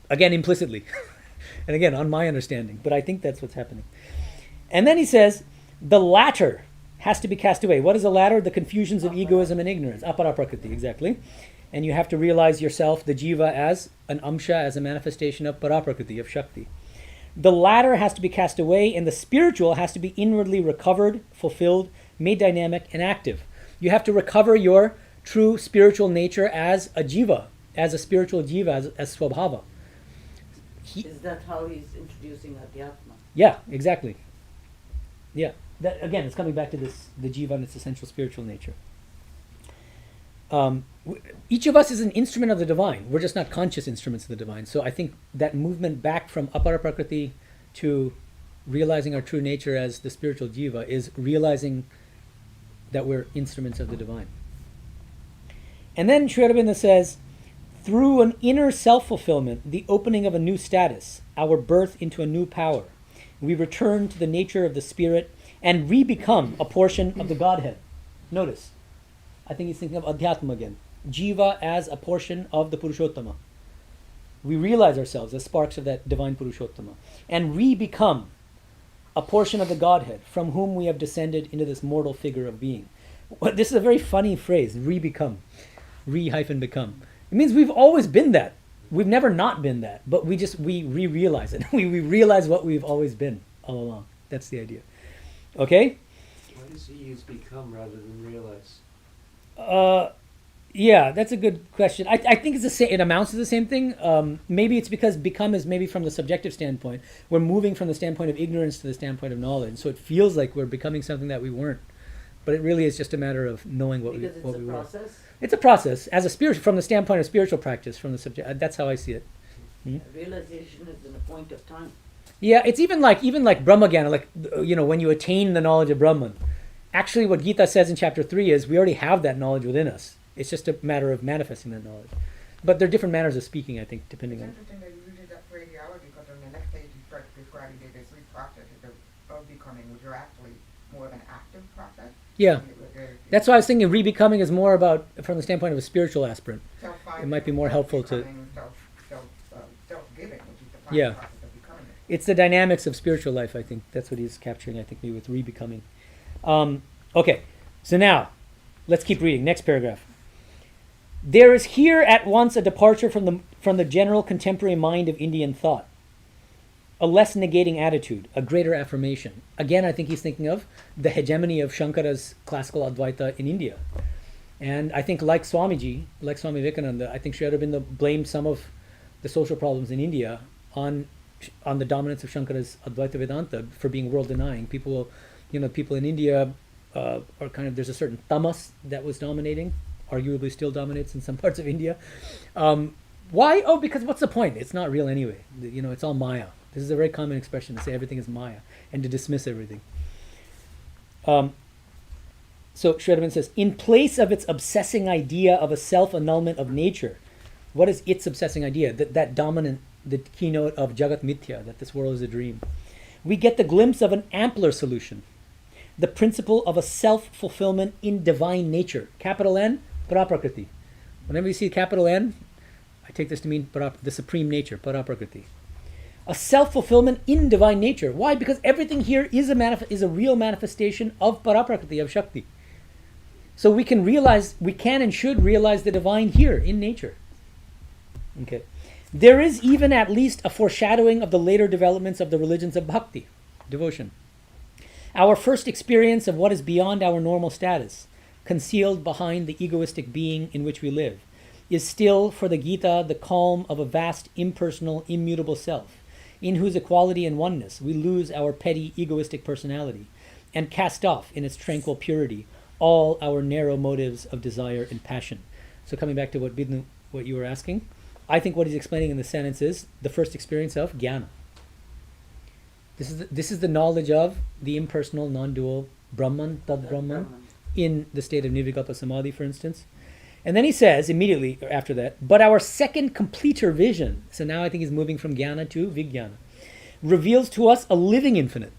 Again, implicitly. And again, on my understanding, but I think that's what's happening. And then he says, the latter, has to be cast away. What is the latter? The confusions of egoism and ignorance. Apara prakriti, exactly. And you have to realize yourself, the jiva, as an amsha, as a manifestation of paraprakriti, of Shakti. The latter has to be cast away, and the spiritual has to be inwardly recovered, fulfilled, made dynamic, and active. You have to recover your true spiritual nature as a jiva, as a spiritual jiva, as swabhava. Is that how he's introducing Adhyatma? Yeah, exactly. Yeah. That, again, it's coming back to this, the jiva and its essential spiritual nature. Each of us is an instrument of the divine. We're just not conscious instruments of the divine. So I think that movement back from apara prakriti to realizing our true nature as the spiritual jiva is realizing that we're instruments of the divine. And then Sri Aurobindo says, through an inner self-fulfillment, the opening of a new status, our birth into a new power, we return to the nature of the spirit and re-become a portion of the Godhead. Notice, I think he's thinking of Adhyatma again. Jiva as a portion of the Purushottama. We realize ourselves as sparks of that divine Purushottama and re-become a portion of the Godhead from whom we have descended into this mortal figure of being. This is a very funny phrase, re-become. Re-become. It means we've always been that. We've never not been that, but we re-realize it. we realize what we've always been all along. That's the idea. Okay? Why does he use become rather than realize? Yeah, that's a good question. I think it's the same. It amounts to the same thing. Maybe it's because become is maybe from the subjective standpoint. We're moving from the standpoint of ignorance to the standpoint of knowledge. So it feels like we're becoming something that we weren't. But it really is just a matter of knowing what we were. Process? It's a process as a spiritual, from the standpoint of spiritual practice, from the subject. That's how I see it. Realization is in a point of time. Yeah, it's even like Brahmagyan, like when you attain the knowledge of Brahman. Actually, what Gita says in chapter 3 is we already have that knowledge within us. It's just a matter of manifesting that knowledge. But there are different manners of speaking, I think, depending on. It's interesting that you did that phraseology because on the next page you start describing it as three processes of becoming, which are actually more of an active process. Yeah. That's why I was thinking re-becoming is more about, from the standpoint of a spiritual aspirant. It might be more helpful to. Self-giving, which is the final process of becoming. It's the dynamics of spiritual life, I think. That's what he's capturing, I think, maybe with re-becoming. Okay, so now, let's keep reading. Next paragraph. There is here at once a departure from the general contemporary mind of Indian thought. A less negating attitude, a greater affirmation. Again, I think he's thinking of the hegemony of Shankara's classical Advaita in India. And I think like Swamiji, like Swami Vivekananda, I think Sri Aurobindo blamed some of the social problems in India on the dominance of Shankara's Advaita Vedanta for being world-denying. People in India are kind of, there's a certain tamas that was dominating, arguably still dominates in some parts of India. Why? Oh, because what's the point? It's not real anyway. It's all Maya. This is a very common expression to say everything is Maya and to dismiss everything. So Sri Aurobindo says, in place of its obsessing idea of a self-annulment of nature, what is its obsessing idea? That dominant, the keynote of Jagat Mithya, that this world is a dream. We get the glimpse of an ampler solution, the principle of a self-fulfillment in divine nature. Capital N, Paraprakriti. Whenever you see capital N, I take this to mean the supreme nature, Paraprakriti. A self-fulfillment in divine nature. Why? Because everything here is a real manifestation of Paraprakriti, of Shakti. So we can and should realize the divine here in nature. Okay. There is even at least a foreshadowing of the later developments of the religions of bhakti, devotion. Our first experience of what is beyond our normal status, concealed behind the egoistic being in which we live, is still for the Gita the calm of a vast, impersonal, immutable self, in whose equality and oneness we lose our petty, egoistic personality, and cast off in its tranquil purity all our narrow motives of desire and passion. So coming back to what you were asking, I think what he's explaining in the sentence is the first experience of jnana. This is the knowledge of the impersonal, non-dual Brahman, Tad Brahman, in the state of Nirvikalpa Samadhi, for instance. And then he says, immediately after that, but our second completer vision, so now I think he's moving from jnana to vijnana, reveals to us a living infinite.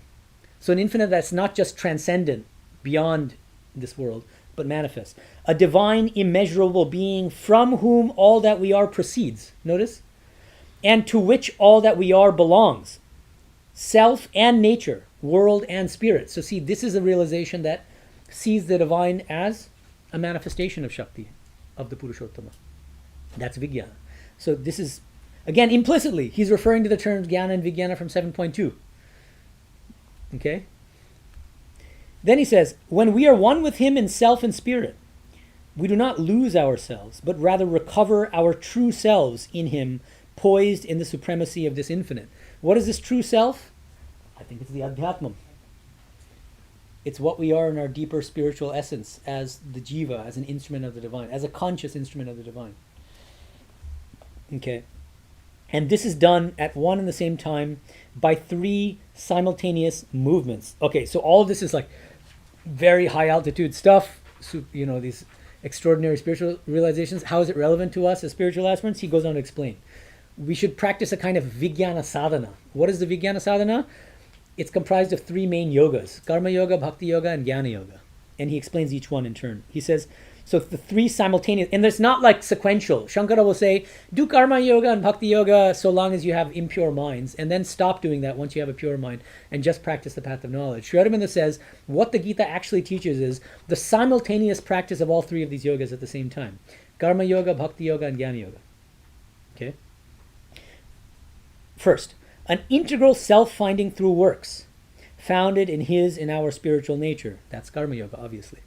So an infinite that's not just transcendent, beyond this world, but manifest. A divine, immeasurable being from whom all that we are proceeds. Notice? And to which all that we are belongs. Self and nature, world and spirit. So see, this is a realization that sees the divine as a manifestation of Shakti, of the Purushottama. That's Vijnana. So this is, again, implicitly, he's referring to the terms Jnana and Vijnana from 7.2. Okay? Then he says, when we are one with him in self and spirit, we do not lose ourselves, but rather recover our true selves in him, poised in the supremacy of this infinite. What is this true self? I think it's the Adhyatmam. It's what we are in our deeper spiritual essence as the jiva, as an instrument of the divine, as a conscious instrument of the divine. Okay. And this is done at one and the same time by 3 simultaneous movements. Okay, so all of this is like very high altitude stuff, these extraordinary spiritual realizations. How is it relevant to us as spiritual aspirants? He goes on to explain. We should practice a kind of Vijnana sadhana. What is the Vijnana sadhana? It's comprised of 3 main yogas: Karma Yoga, Bhakti Yoga, and Jnana Yoga. And he explains each one in turn. He says, so the 3 simultaneous, and it's not like sequential. Shankara will say, do Karma Yoga and Bhakti Yoga so long as you have impure minds, and then stop doing that once you have a pure mind, and just practice the path of knowledge. Sri Aurobindo says, what the Gita actually teaches is the simultaneous practice of all 3 of these yogas at the same time. Karma Yoga, Bhakti Yoga, and Jnana Yoga. Okay? First, an integral self-finding through works, founded in his and our spiritual nature. That's Karma Yoga, obviously.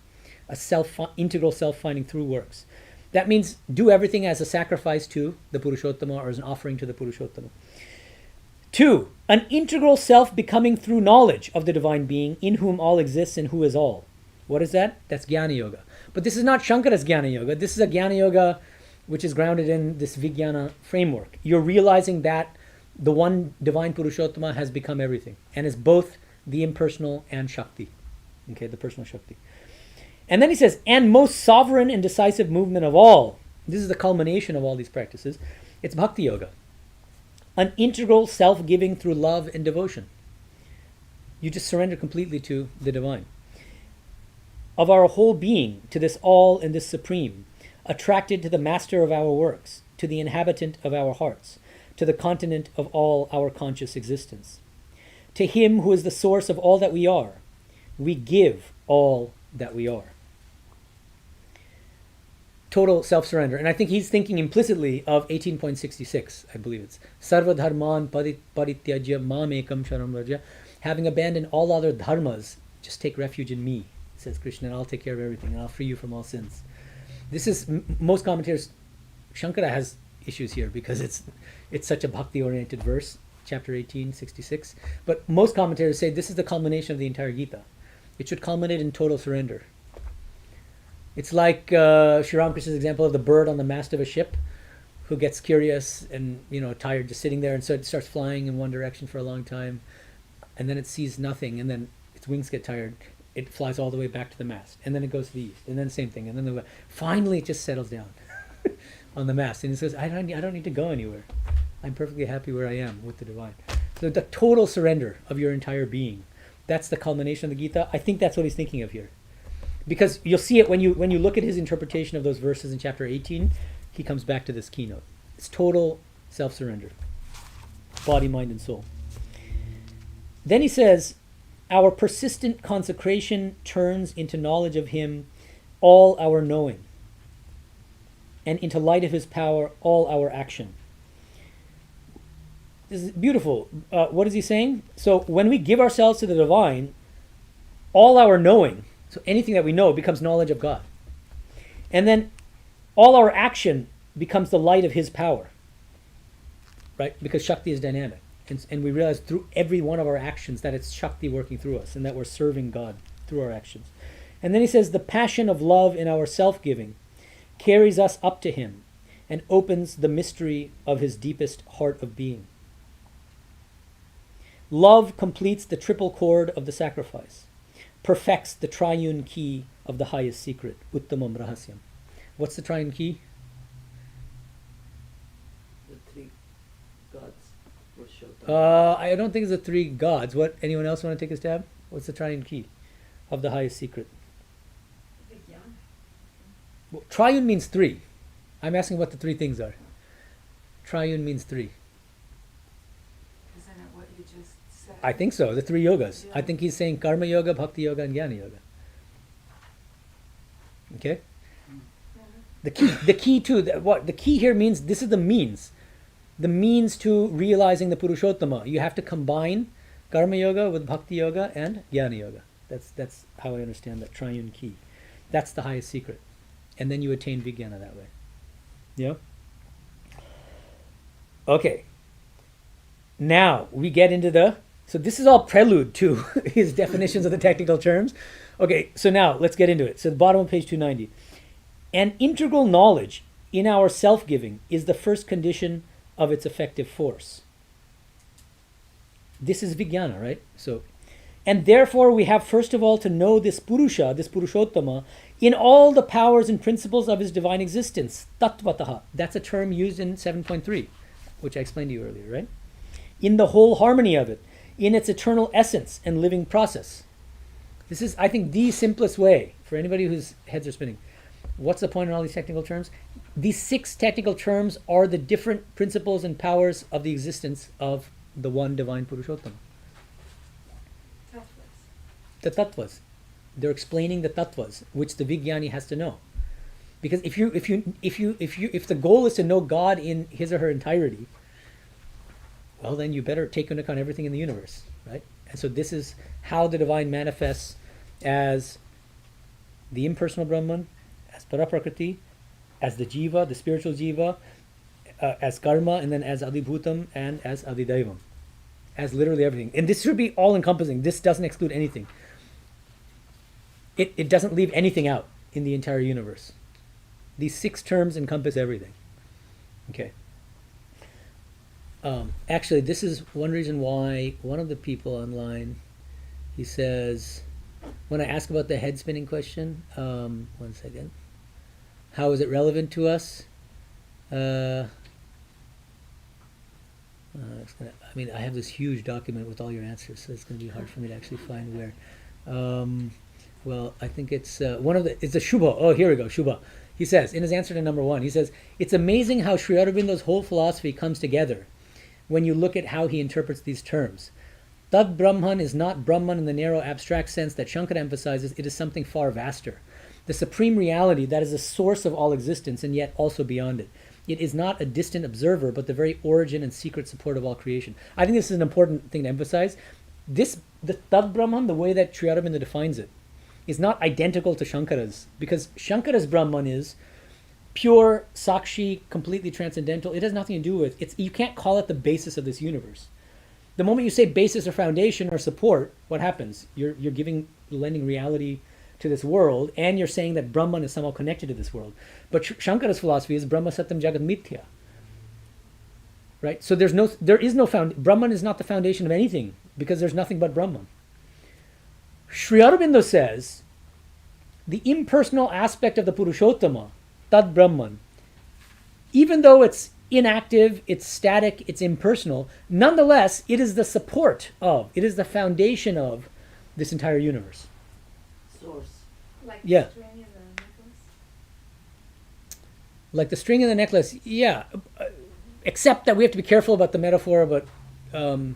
Integral self-finding through works. That means do everything as a sacrifice to the Purushottama or as an offering to the Purushottama. 2, an integral self-becoming through knowledge of the divine being in whom all exists and who is all. What is that? That's Jnana Yoga. But this is not Shankara's Jnana Yoga. This is a Jnana Yoga which is grounded in this Vijnana framework. You're realizing that the one divine Purushottama has become everything and is both the impersonal and Shakti. Okay, the personal Shakti. And then he says, and most sovereign and decisive movement of all, this is the culmination of all these practices, it's Bhakti Yoga. An integral self-giving through love and devotion. You just surrender completely to the divine. Of our whole being, to this all and this supreme, attracted to the master of our works, to the inhabitant of our hearts, to the continent of all our conscious existence. To him who is the source of all that we are, we give all that we are. Total self-surrender. And I think he's thinking implicitly of 18.66, I believe it's. Sarva dharman parityajya mam ekam sharanam vraja. Having abandoned all other dharmas, just take refuge in me, says Krishna, and I'll take care of everything, and I'll free you from all sins. This is, most commentators, Shankara has issues here because it's such a bhakti-oriented verse, chapter 18:66. But most commentators say this is the culmination of the entire Gita. It should culminate in total surrender. It's like Sri Ramakrishna's example of the bird on the mast of a ship who gets curious and tired just sitting there, and so it starts flying in one direction for a long time, and then it sees nothing, and then its wings get tired. It flies all the way back to the mast, and then it goes to the east, and then the same thing, and then finally it just settles down on the mast, and it says, I don't need to go anywhere. I'm perfectly happy where I am with the divine. So the total surrender of your entire being, that's the culmination of the Gita. I think that's what he's thinking of here. Because you'll see it when you look at his interpretation of those verses in chapter 18, he comes back to this keynote. It's total self-surrender. Body, mind, and soul. Then he says, our persistent consecration turns into knowledge of him all our knowing, and into light of his power all our action. This is beautiful. What is he saying? So when we give ourselves to the divine, all our knowing, so anything that we know, becomes knowledge of God. And then all our action becomes the light of his power. Right? Because Shakti is dynamic. And we realize through every one of our actions that it's Shakti working through us and that we're serving God through our actions. And then he says, the passion of love in our self-giving carries us up to him and opens the mystery of his deepest heart of being. Love completes the triple chord of the sacrifice, perfects the triune key of the highest secret, Uttamam Rahasyam. What's the triune key? The 3 gods. Purushottam. I don't think it's the 3 gods. What? Anyone else want to take a stab? What's the triune key of the highest secret? Well, triune means 3. I'm asking what the 3 things are. Triune means 3. Isn't it what you just said? I think so. The 3 yogas. Yeah. I think he's saying Karma Yoga, Bhakti Yoga, and Jnana Yoga. Okay? The key to what the key here means, this is the means to realizing the Purushottama. You have to combine Karma Yoga with Bhakti Yoga and Jnana Yoga. That's how I understand that triune key. That's the highest secret. And then you attain Vijnana that way. Yeah? Okay. Now we get into so this is all prelude to his definitions of the technical terms. Okay, so now let's get into it. So the bottom of page 290. An integral knowledge in our self-giving is the first condition of its effective force. This is Vijnana, right? So, and therefore we have first of all to know this Purusha, this Purushottama, in all the powers and principles of his divine existence. Tattvataha. That's a term used in 7.3, which I explained to you earlier, right? In the whole harmony of it, in its eternal essence and living process. This is, I think, the simplest way for anybody whose heads are spinning. What's the point in all these technical terms? These 6 technical terms are the different principles and powers of the existence of the one divine Purushottama. The tattvas. They're explaining the tattvas, which the Vijnani has to know. Because if the goal is to know God in his or her entirety, well, then you better take into account everything in the universe, right? And so this is how the divine manifests as the impersonal Brahman, as Paraprakriti, as the Jiva, the spiritual Jiva, as Karma, and then as Adibhutam and as Adidaivam. As literally everything. And this should be all-encompassing. This doesn't exclude anything. It doesn't leave anything out in the entire universe. These 6 terms encompass everything. Okay. Actually, this is one reason why one of the people online, he says, when I ask about the head spinning question, one second. How is it relevant to us? I have this huge document with all your answers, so it's going to be hard for me to actually find where. Well, I think it's it's a Shubha. Oh, here we go, Shubha. He says, in his answer to number 1, he says, it's amazing how Sri Aurobindo's whole philosophy comes together when you look at how he interprets these terms. Tad Brahman is not Brahman in the narrow abstract sense that Shankara emphasizes. It is something far vaster. The supreme reality that is the source of all existence and yet also beyond it. It is not a distant observer, but the very origin and secret support of all creation. I think this is an important thing to emphasize. The Tad Brahman, the way that Sri Aurobindo defines it, is not identical to Shankara's, because Shankara's Brahman is pure, sakshi, completely transcendental. It has nothing to do with you can't call it the basis of this universe. The moment you say basis or foundation or support, what happens? You're lending reality to this world, and you're saying that Brahman is somehow connected to this world. But Shankara's philosophy is Brahma Satyam Jagat Mithya. Right? So Brahman is not the foundation of anything, because there's nothing but Brahman. Sri Aurobindo says the impersonal aspect of the Purushottama, Tad Brahman, even though it's inactive, it's static, it's impersonal, nonetheless, it is the support of, it is the foundation of this entire universe. Source. Like Yeah. the string in the necklace? Like the string in the necklace, yeah. Except that we have to be careful about the metaphor, but Right.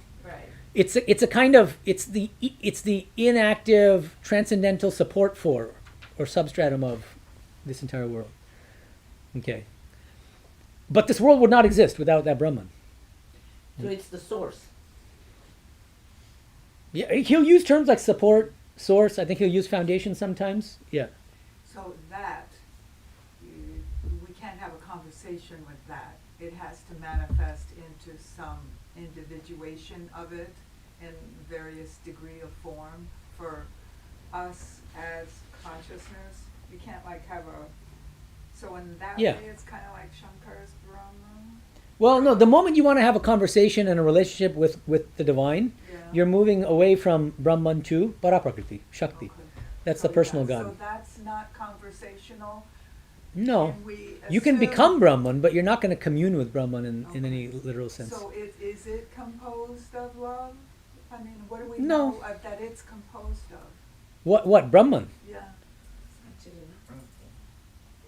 it's a kind of, it's the inactive transcendental support for, or substratum of, this entire world. Okay. But this world would not exist without that Brahman. So it's the source. Yeah, he'll use terms like support, source. I think he'll use foundation sometimes. Yeah. So we can't have a conversation with that. It has to manifest into some individuation of it in various degree of form for us as consciousness. You can't have so in that Yeah. way it's kind of like Shankara's Brahman. Well, no, the moment you want to have a conversation and a relationship with the divine, Yeah. you're moving away from Brahman to Paraprakriti, Shakti. Okay. That's So the personal that- God. So that's not conversational. No. Can we You can assume- become Brahman, but you're not going to commune with Brahman in Okay. any literal sense. So is it composed of love? I mean, what do we No. know that it's composed of? What Brahman? Yeah,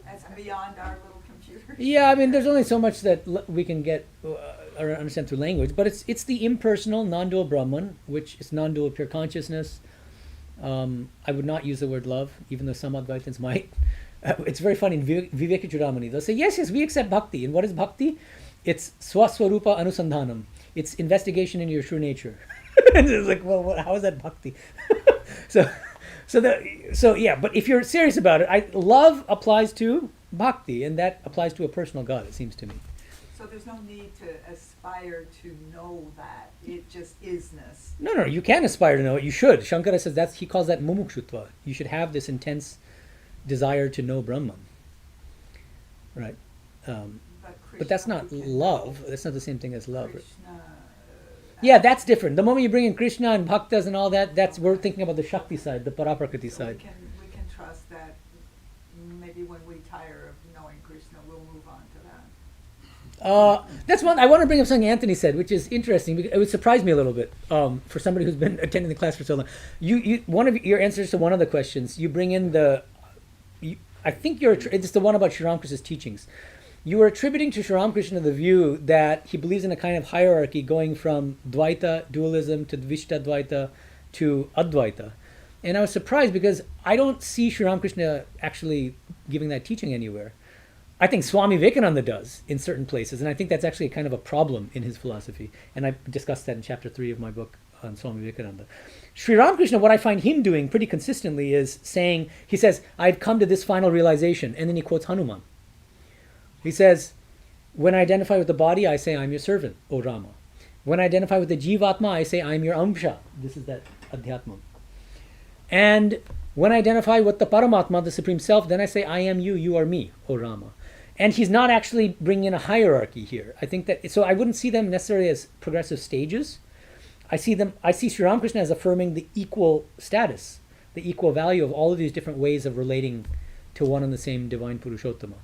that's beyond our little computer. Yeah, I mean, there's only so much that we can get or understand through language, but it's the impersonal, non-dual Brahman, which is non-dual pure consciousness. I would not use the word love, even though some Advaitins might. It's very funny in Vivekachudamani. They'll say, yes, we accept bhakti. And what is bhakti? It's swaswarupa anusandhanam. It's investigation in your true nature. And it's like, well, how is that bhakti? So yeah, but if you're serious about it, love applies to bhakti, and that applies to a personal God, it seems to me. So there's no need to aspire to know that. It just isness. No, you can aspire to know it. You should. Shankara says he calls that mumukshutva. You should have this intense desire to know Brahman. Right? But that's not love. That's not the same thing as love. Krishna, yeah, that's different. The moment you bring in Krishna and bhaktas and all that, we're thinking about the Shakti side, the Paraprakriti so side. we can trust that maybe when we tire of knowing Krishna, we'll move on to that. That's one. I want to bring up something Anthony said, which is interesting. Because it would surprise me a little bit for somebody who's been attending the class for so long. One of your answers to one of the questions, you bring in I think it's the one about Sri Ramakrishna's teachings. You were attributing to Sri Ramakrishna the view that he believes in a kind of hierarchy going from Dvaita, dualism, to Dvishta Dvaita, to Advaita. And I was surprised because I don't see Sri Ramakrishna actually giving that teaching anywhere. I think Swami Vivekananda does in certain places, and I think that's actually kind of a problem in his philosophy. And I discussed that in chapter 3 of my book on Swami Vivekananda. Sri Ramakrishna, what I find him doing pretty consistently is saying, he says, I've come to this final realization, and then he quotes Hanuman. He says, when I identify with the body, I say, I'm your servant, O Rama. When I identify with the Jivatma, I say, I'm your Amsha. This is that Adhyatma. And when I identify with the Paramatma, the Supreme Self, then I say, I am you, you are me, O Rama. And he's not actually bringing in a hierarchy here. I think that, so I wouldn't see them necessarily as progressive stages. I see Sri Ramakrishna as affirming the equal status, the equal value of all of these different ways of relating to one and the same divine Purushottama.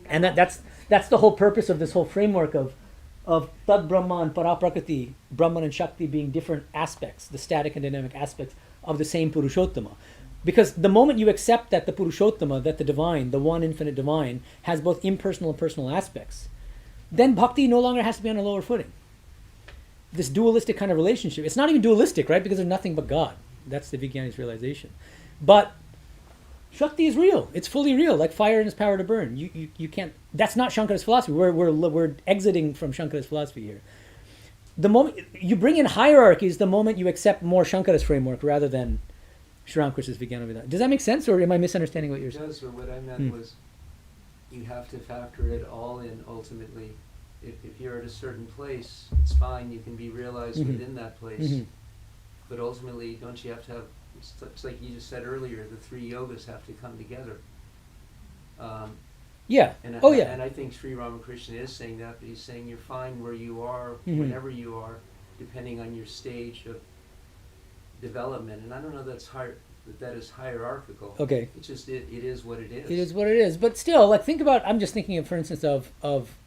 And that's the whole purpose of this whole framework of Tad Brahman, Paraprakriti, Brahman and Shakti being different aspects, the static and dynamic aspects of the same Purushottama. Because the moment you accept that the Purushottama, that the divine, the one infinite divine, has both impersonal and personal aspects, then bhakti no longer has to be on a lower footing. This dualistic kind of relationship, it's not even dualistic, right? Because there's nothing but God. That's the Vijnani's realization. But Shakti is real. It's fully real, like fire and its power to burn. You can't. That's not Shankara's philosophy. We're exiting from Shankara's philosophy here. The moment you bring in hierarchies, the moment you accept more Shankara's framework rather than Sri Ramakrishna's Vijnana Vedanta. Does that make sense, or am I misunderstanding what you're saying? It does, but what I meant was you have to factor it all in ultimately. If you're at a certain place, it's fine. You can be realized within that place. But ultimately, don't you have to have? It's like you just said earlier, the three yogas have to come together. Yeah. And yeah. And I think Sri Ramakrishna is saying that, but he's saying you're fine where you are, whenever you are, depending on your stage of development. And I don't know that is hierarchical. Okay. It's just it is what it is. It is what it is. But still, like think about. I'm just thinking of, for instance, of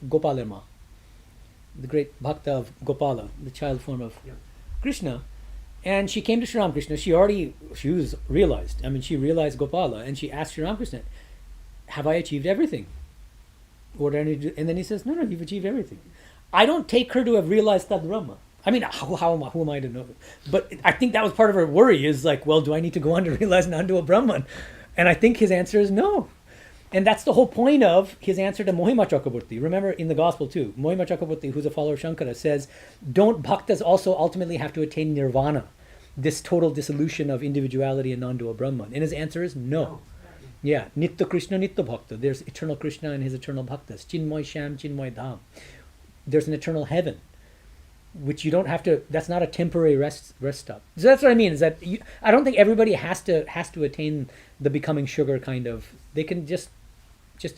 Gopalama, the great bhakta of Gopala, the child form of Krishna. And she came to Sri Ramakrishna. She was realized. I mean, she realized Gopala, and she asked Sri Ramakrishna, "Have I achieved everything? What do I need to do?" And then he says, "No, you've achieved everything." I don't take her to have realized Tad Brahma. I mean, who am I to know? But I think that was part of her worry. Is like, well, do I need to go on to realize Nandua Brahman? And I think his answer is no. And that's the whole point of his answer to Mohima Chakraborty. Remember in the gospel too, Mohima Chakraborty, who's a follower of Shankara, says, don't bhaktas also ultimately have to attain nirvana, this total dissolution of individuality and non-dual Brahman? And his answer is no. Yeah, Nitya Krishna, Nitya Bhakta. There's eternal Krishna and his eternal bhaktas. Chinmoy Sham, Chinmoy Dham. There's an eternal heaven, which you don't have to, that's not a temporary rest stop. So that's what I mean, is that I don't think everybody has to attain the becoming sugar kind of, they can just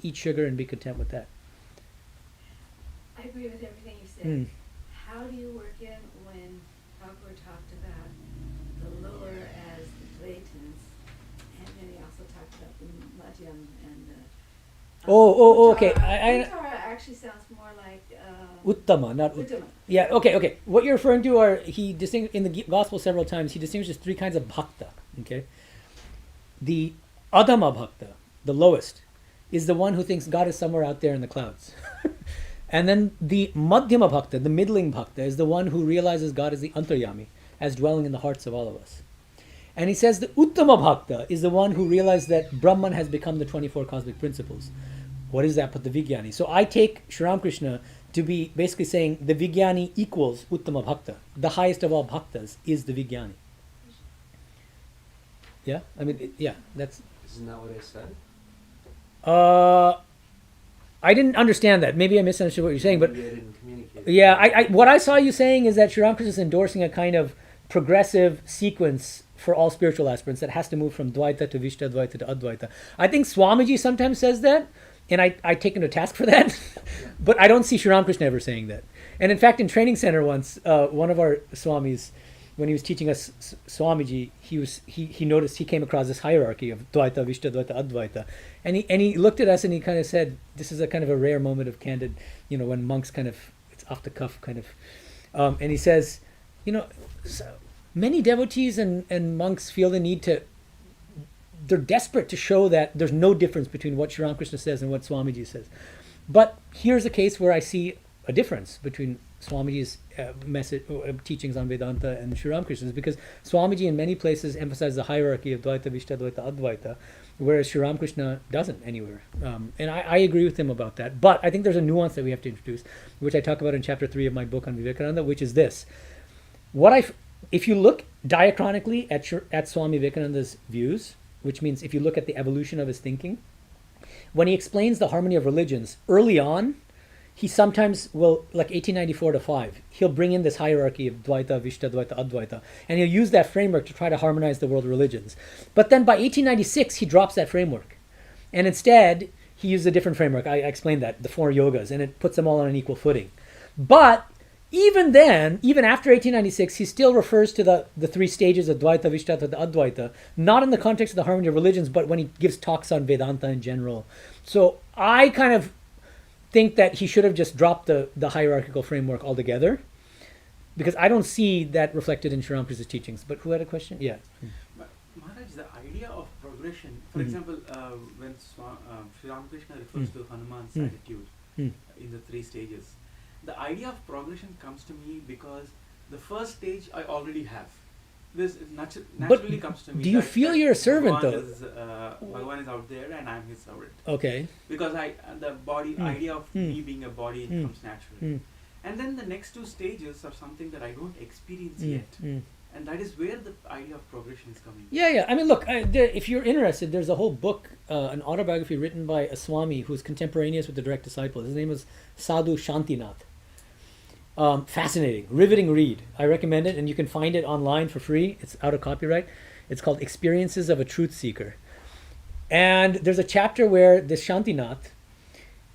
eat sugar and be content with that. I agree with everything you said. How do you work in when Thakur talked about the lower as the Dvaitins, and then he also talked about the Madhyam and the okay. Uttara actually sounds more like Uttama, not Uttama. Yeah, okay. What you're referring to are, he distinguished in the gospel several times, he distinguishes three kinds of bhakta. Okay, the Adama bhakta, the lowest, is the one who thinks God is somewhere out there in the clouds. And then the Madhyama bhakta, the middling bhakta, is the one who realizes God is the Antaryami, as dwelling in the hearts of all of us. And he says the Uttama Bhakta is the one who realized that Brahman has become the 24 cosmic principles. What is that but the Vijnani? So I take Sri Ramakrishna to be basically saying the Vijnani equals Uttama Bhakta. The highest of all bhaktas is the Vijnani. Yeah? I mean, yeah, that's... Isn't that what I said? I didn't understand that. Maybe I misunderstood what you're saying, but... Maybe I didn't communicate. Yeah, what I saw you saying is that Sri Ramakrishna is endorsing a kind of progressive sequence for all spiritual aspirants that has to move from Dvaita to Vishtadvaita to Advaita. I think Swamiji sometimes says that, and I take him to task for that, but I don't see Sri Ramakrishna ever saying that. And in fact, in training center once, one of our Swamis, when he was teaching us Swamiji, he noticed he came across this hierarchy of Dvaita, Vishtadvaita, Advaita, and he looked at us and he kind of said, "This is a kind of a rare moment of candid, when monks kind of, it's off the cuff kind of," and he says, many devotees and monks feel the need to. They're desperate to show that there's no difference between what Sri Ramakrishna says and what Swamiji says. But here's a case where I see a difference between Swamiji's message, teachings on Vedanta and Sri Ramakrishna's, because Swamiji in many places emphasizes the hierarchy of Dvaita, Vishtadvaita, Advaita, whereas Sri Ramakrishna doesn't anywhere. And I agree with him about that. But I think there's a nuance that we have to introduce, which I talk about in chapter 3 of my book on Vivekananda, which is this. If you look diachronically at Swami Vivekananda's views, which means if you look at the evolution of his thinking, when he explains the harmony of religions, early on, he sometimes will, like 1894 to 5, he'll bring in this hierarchy of Dvaita, Vishtadvaita, Advaita, and he'll use that framework to try to harmonize the world religions. But then by 1896, he drops that framework. And instead, he uses a different framework. I explained that, the 4 yogas, and it puts them all on an equal footing. But even then, even after 1896, he still refers to the 3 stages of Dvaita, Vishtadvaita, Advaita, not in the context of the harmony of religions, but when he gives talks on Vedanta in general. So I kind of think that he should have just dropped the hierarchical framework altogether, because I don't see that reflected in Sri Ramakrishna's teachings. But who had a question? Yeah. But Maharaj, the idea of progression, for example, when Sri Ramakrishna refers to Hanuman's attitude in the 3 stages, the idea of progression comes to me because the first stage I already have. This naturally comes to me. Do you feel you're a servant though? Bhagavan is out there and I'm his servant. Okay. Because the body idea of me being a body comes naturally. And then the next 2 stages are something that I don't experience yet. And that is where the idea of progression is coming. Yeah. I mean, look, if you're interested, there's a whole book, an autobiography written by a Swami who's contemporaneous with the direct disciple. His name is Sadhu Shantinath. Fascinating, riveting read. I recommend it, and you can find it online for free. It's out of copyright. It's called Experiences of a Truth Seeker. And there's a chapter where this Shantinath,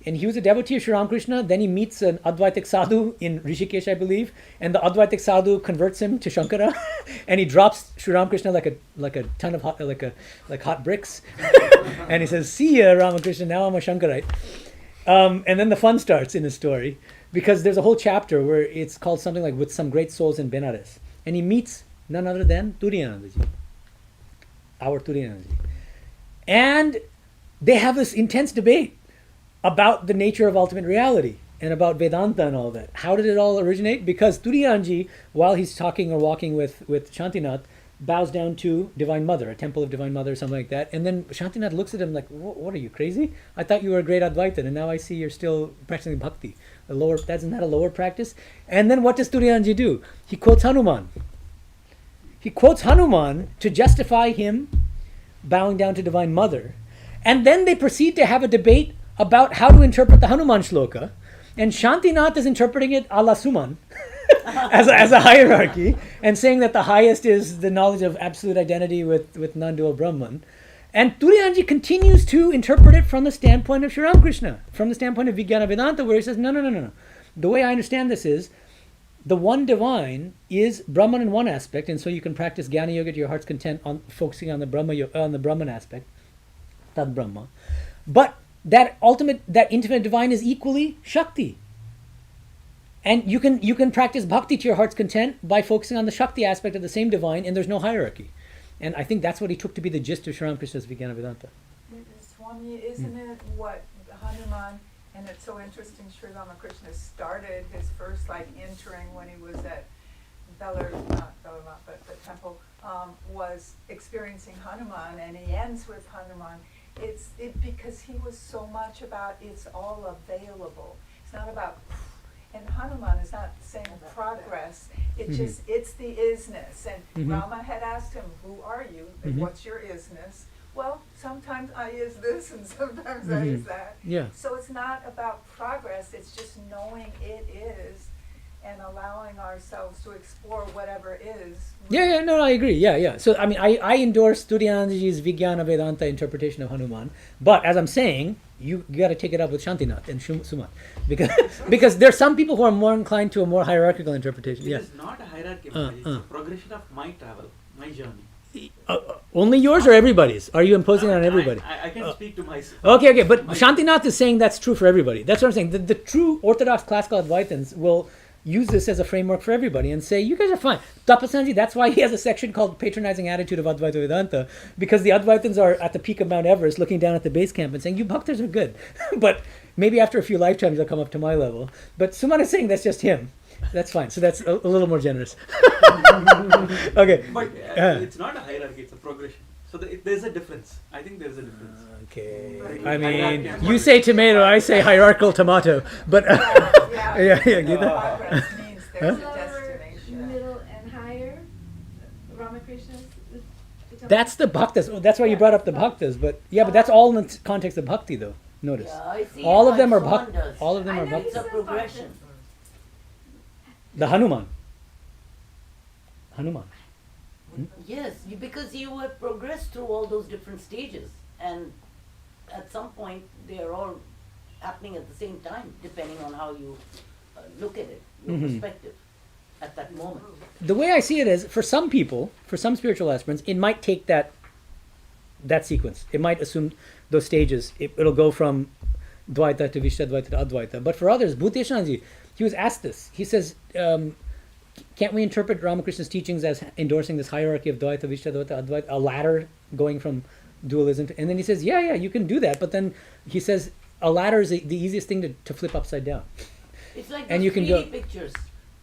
and he was a devotee of Sri Ramakrishna, then he meets an Advaitic sadhu in Rishikesh, I believe, and the Advaitic sadhu converts him to Shankara, and he drops Sri Ramakrishna like a ton of hot bricks, and he says, "See ya, Ramakrishna, now I'm a Shankarite." And then the fun starts in his story, because there's a whole chapter where it's called something like "With Some Great Souls in Benares," and he meets none other than Turiyanandaji, our Turiyanandaji, and they have this intense debate about the nature of ultimate reality and about Vedanta and all that. How did it all originate? Because Turiyanji, while he's talking or walking with Shantinath, bows down to Divine Mother, a temple of Divine Mother or something like that. And then Shantinath looks at him like, what are you, crazy? I thought you were a great Advaitin, and now I see you're still practicing bhakti. Isn't that a lower practice? And then what does Turiyanji do? He quotes Hanuman. He quotes Hanuman to justify him bowing down to Divine Mother. And then they proceed to have a debate about how to interpret the Hanuman shloka. And Shantinath is interpreting it a la Suman, as a hierarchy, and saying that the highest is the knowledge of absolute identity with non-dual Brahman. And Turiyanji continues to interpret it from the standpoint of Sri Ramakrishna, from the standpoint of Vijnana Vedanta, where he says, no. The way I understand this is, the one divine is Brahman in one aspect, and so you can practice Jnana Yoga to your heart's content on focusing on the Brahman aspect, Tad Brahma. But that infinite divine is equally Shakti. And you can practice bhakti to your heart's content by focusing on the Shakti aspect of the same divine, and there's no hierarchy. And I think that's what he took to be the gist of Sri Ramakrishna's Vijnana Vedanta. Swami, isn't it what Hanuman, and it's so interesting, Sri Ramakrishna started his first entering when he was at the temple, was experiencing Hanuman, and he ends with Hanuman, it's because he was so much about it's all available. It's not about, and Hanuman is not saying progress. It just, it's the isness. And Rama had asked him, "Who are you? And what's your isness?" Well, sometimes I is this, and sometimes I is that. Yeah. So it's not about progress. It's just knowing it is, and allowing ourselves to explore whatever is. Yeah, no, I agree. Yeah. So, I mean, I endorse Tudyanandaji's Vijnana Vedanta interpretation of Hanuman. But as I'm saying, you got to take it up with Shantinath and Sumat. Because there are some people who are more inclined to a more hierarchical interpretation. It Yeah. is not a hierarchy, it's a progression of my travel, my journey. Only yours or everybody's? Are you imposing it on everybody? I can speak to myself. Okay, but Shantinath is saying that's true for everybody. That's what I'm saying. The true Orthodox classical Advaitins will use this as a framework for everybody and say, you guys are fine. Tapasanji, that's why he has a section called Patronizing Attitude of Advaita Vedanta, because the Advaitins are at the peak of Mount Everest looking down at the base camp and saying, you bhaktas are good. But maybe after a few lifetimes they'll come up to my level. But Suman is saying that's just him. That's fine. So that's a little more generous. Okay. But it's not a hierarchy, it's a progression. So there's a difference. I think there's a difference. Okay. Like, I mean, hierarchy you and say tomato, I say hierarchical tomato. But yeah, get that? Progress means there's a Lower, destination. middle, and higher. Ramakrishna's. That's the bhaktas. Oh, that's why you brought up the bhaktas. But yeah, but that's all in the context of bhakti, though. Notice. Yeah, I see All it of them like are Swan bhakti. does. All of them I are know bhakti. It's a progression. The Hanuman. Hanuman. Yes, because you have progressed through all those different stages, and at some point they are all happening at the same time, depending on how you look at it, your perspective at that moment. The way I see it is, for some people, for some spiritual aspirants, it might take that sequence. It might assume those stages. It'll go from Dvaita to Vishtadvaita to Advaita. But for others, Bhuteshanji, he was asked this. He says, can't we interpret Ramakrishna's teachings as endorsing this hierarchy of Dvaita, Vishtadvaita, Advaita, a ladder going from dualism to, and then he says, yeah, you can do that. But then he says, a ladder is the easiest thing to flip upside down. It's like And those you can 3D go- pictures.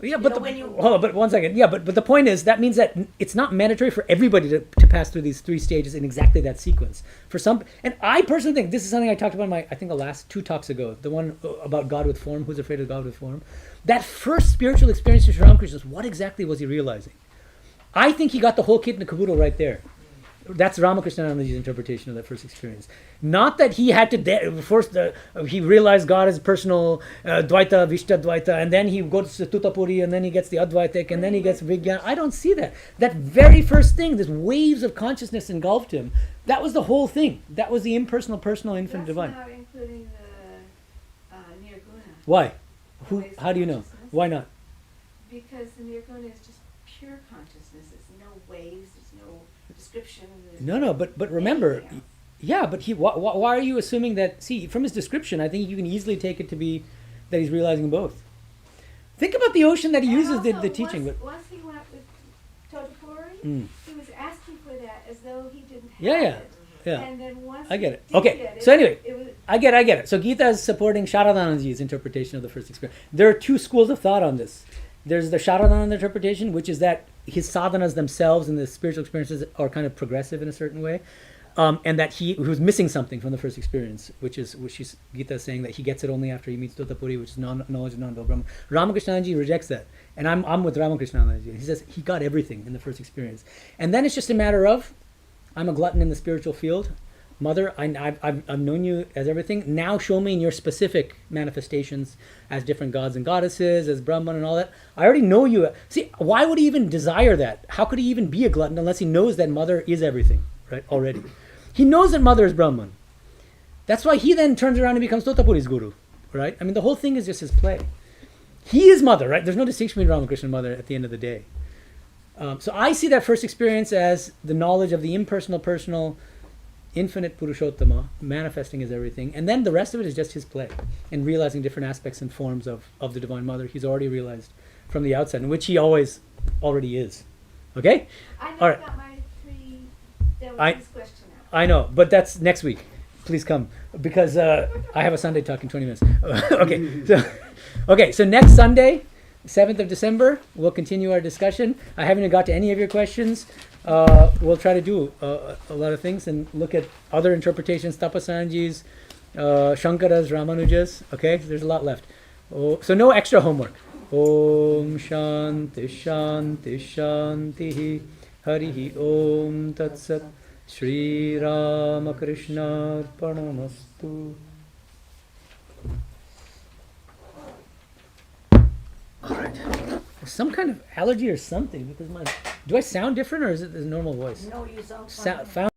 Yeah, You but know, when you- hold on, but 1 second. Yeah, but the point is, that means that it's not mandatory for everybody to pass through these 3 stages in exactly that sequence. For some, and I personally think this is something I talked about in I think the last 2 talks ago, the one about God with form, who's afraid of God with form. That first spiritual experience of Sri Ramakrishna, what exactly was he realizing? I think he got the whole kit and the caboodle right there. That's Ramakrishna's interpretation of that first experience. Not that he had to first he realized God as personal, Dvaita, Vishtadvaita, and then he goes to Tutapuri, and then he gets the Advaitic, and then he gets Vijnana. I don't see that. That very first thing, this waves of consciousness engulfed him. That was the whole thing. That was the impersonal, personal, infinite, divine. That's not including the nirguna. Why? Waves of How do you know? consciousness. Why not? Because the nirguna is just pure consciousness. It's no waves. There's no description. There's No, but remember, anything else. yeah, but why are you assuming that? See, from his description, I think you can easily take it to be that he's realizing both. Think about the ocean that he And uses the also, teaching. But once he went with Totapuri, Mm. he was asking for that as though he didn't have Yeah, it. yeah. And then once I get he it. did Okay, get it, so anyway, it was, I get it. So Gita is supporting Sharadanandaji's interpretation of the first experience. There are 2 schools of thought on this. There's the Sharadananda interpretation, which is that his sadhanas themselves and the spiritual experiences are kind of progressive in a certain way, and that he was missing something from the first experience, which Gita is saying that he gets it only after he meets Totapuri, which is knowledge of non-dual Brahma. Ramakrishnanji rejects that, and I'm with Ramakrishnanji. He says he got everything in the first experience, and then it's just a matter of, I'm a glutton in the spiritual field. Mother, I've known you as everything. Now show me in your specific manifestations as different gods and goddesses, as Brahman and all that. I already know you. See, why would he even desire that? How could he even be a glutton unless he knows that Mother is everything, right, already? He knows that Mother is Brahman. That's why he then turns around and becomes Totapuri's guru, right? I mean, the whole thing is just his play. He is Mother, right? There's no distinction between Ramakrishna and Mother at the end of the day. So I see that first experience as the knowledge of the impersonal, personal, infinite Purushottama, manifesting as everything, and then the rest of it is just his play, and realizing different aspects and forms of the Divine Mother he's already realized from the outside, in which he already is. Okay? I All never right. got my 3, that I- was his question out. I know, but that's next week. Please come, because I have a Sunday talk in 20 minutes. Okay, so next Sunday, 7th of December, we'll continue our discussion. I haven't even got to any of your questions. We'll try to do a lot of things and look at other interpretations, Tapasanji's, Shankara's, Ramanuja's. Okay, there's a lot left. Oh, so no extra homework. Om Shanti Shanti Shanti Harihi Om Tat Sat Sri Ramakrishna Arpanamastu. Alright. Some kind of allergy or something because do I sound different or is it the normal voice? No, you sound fine. Found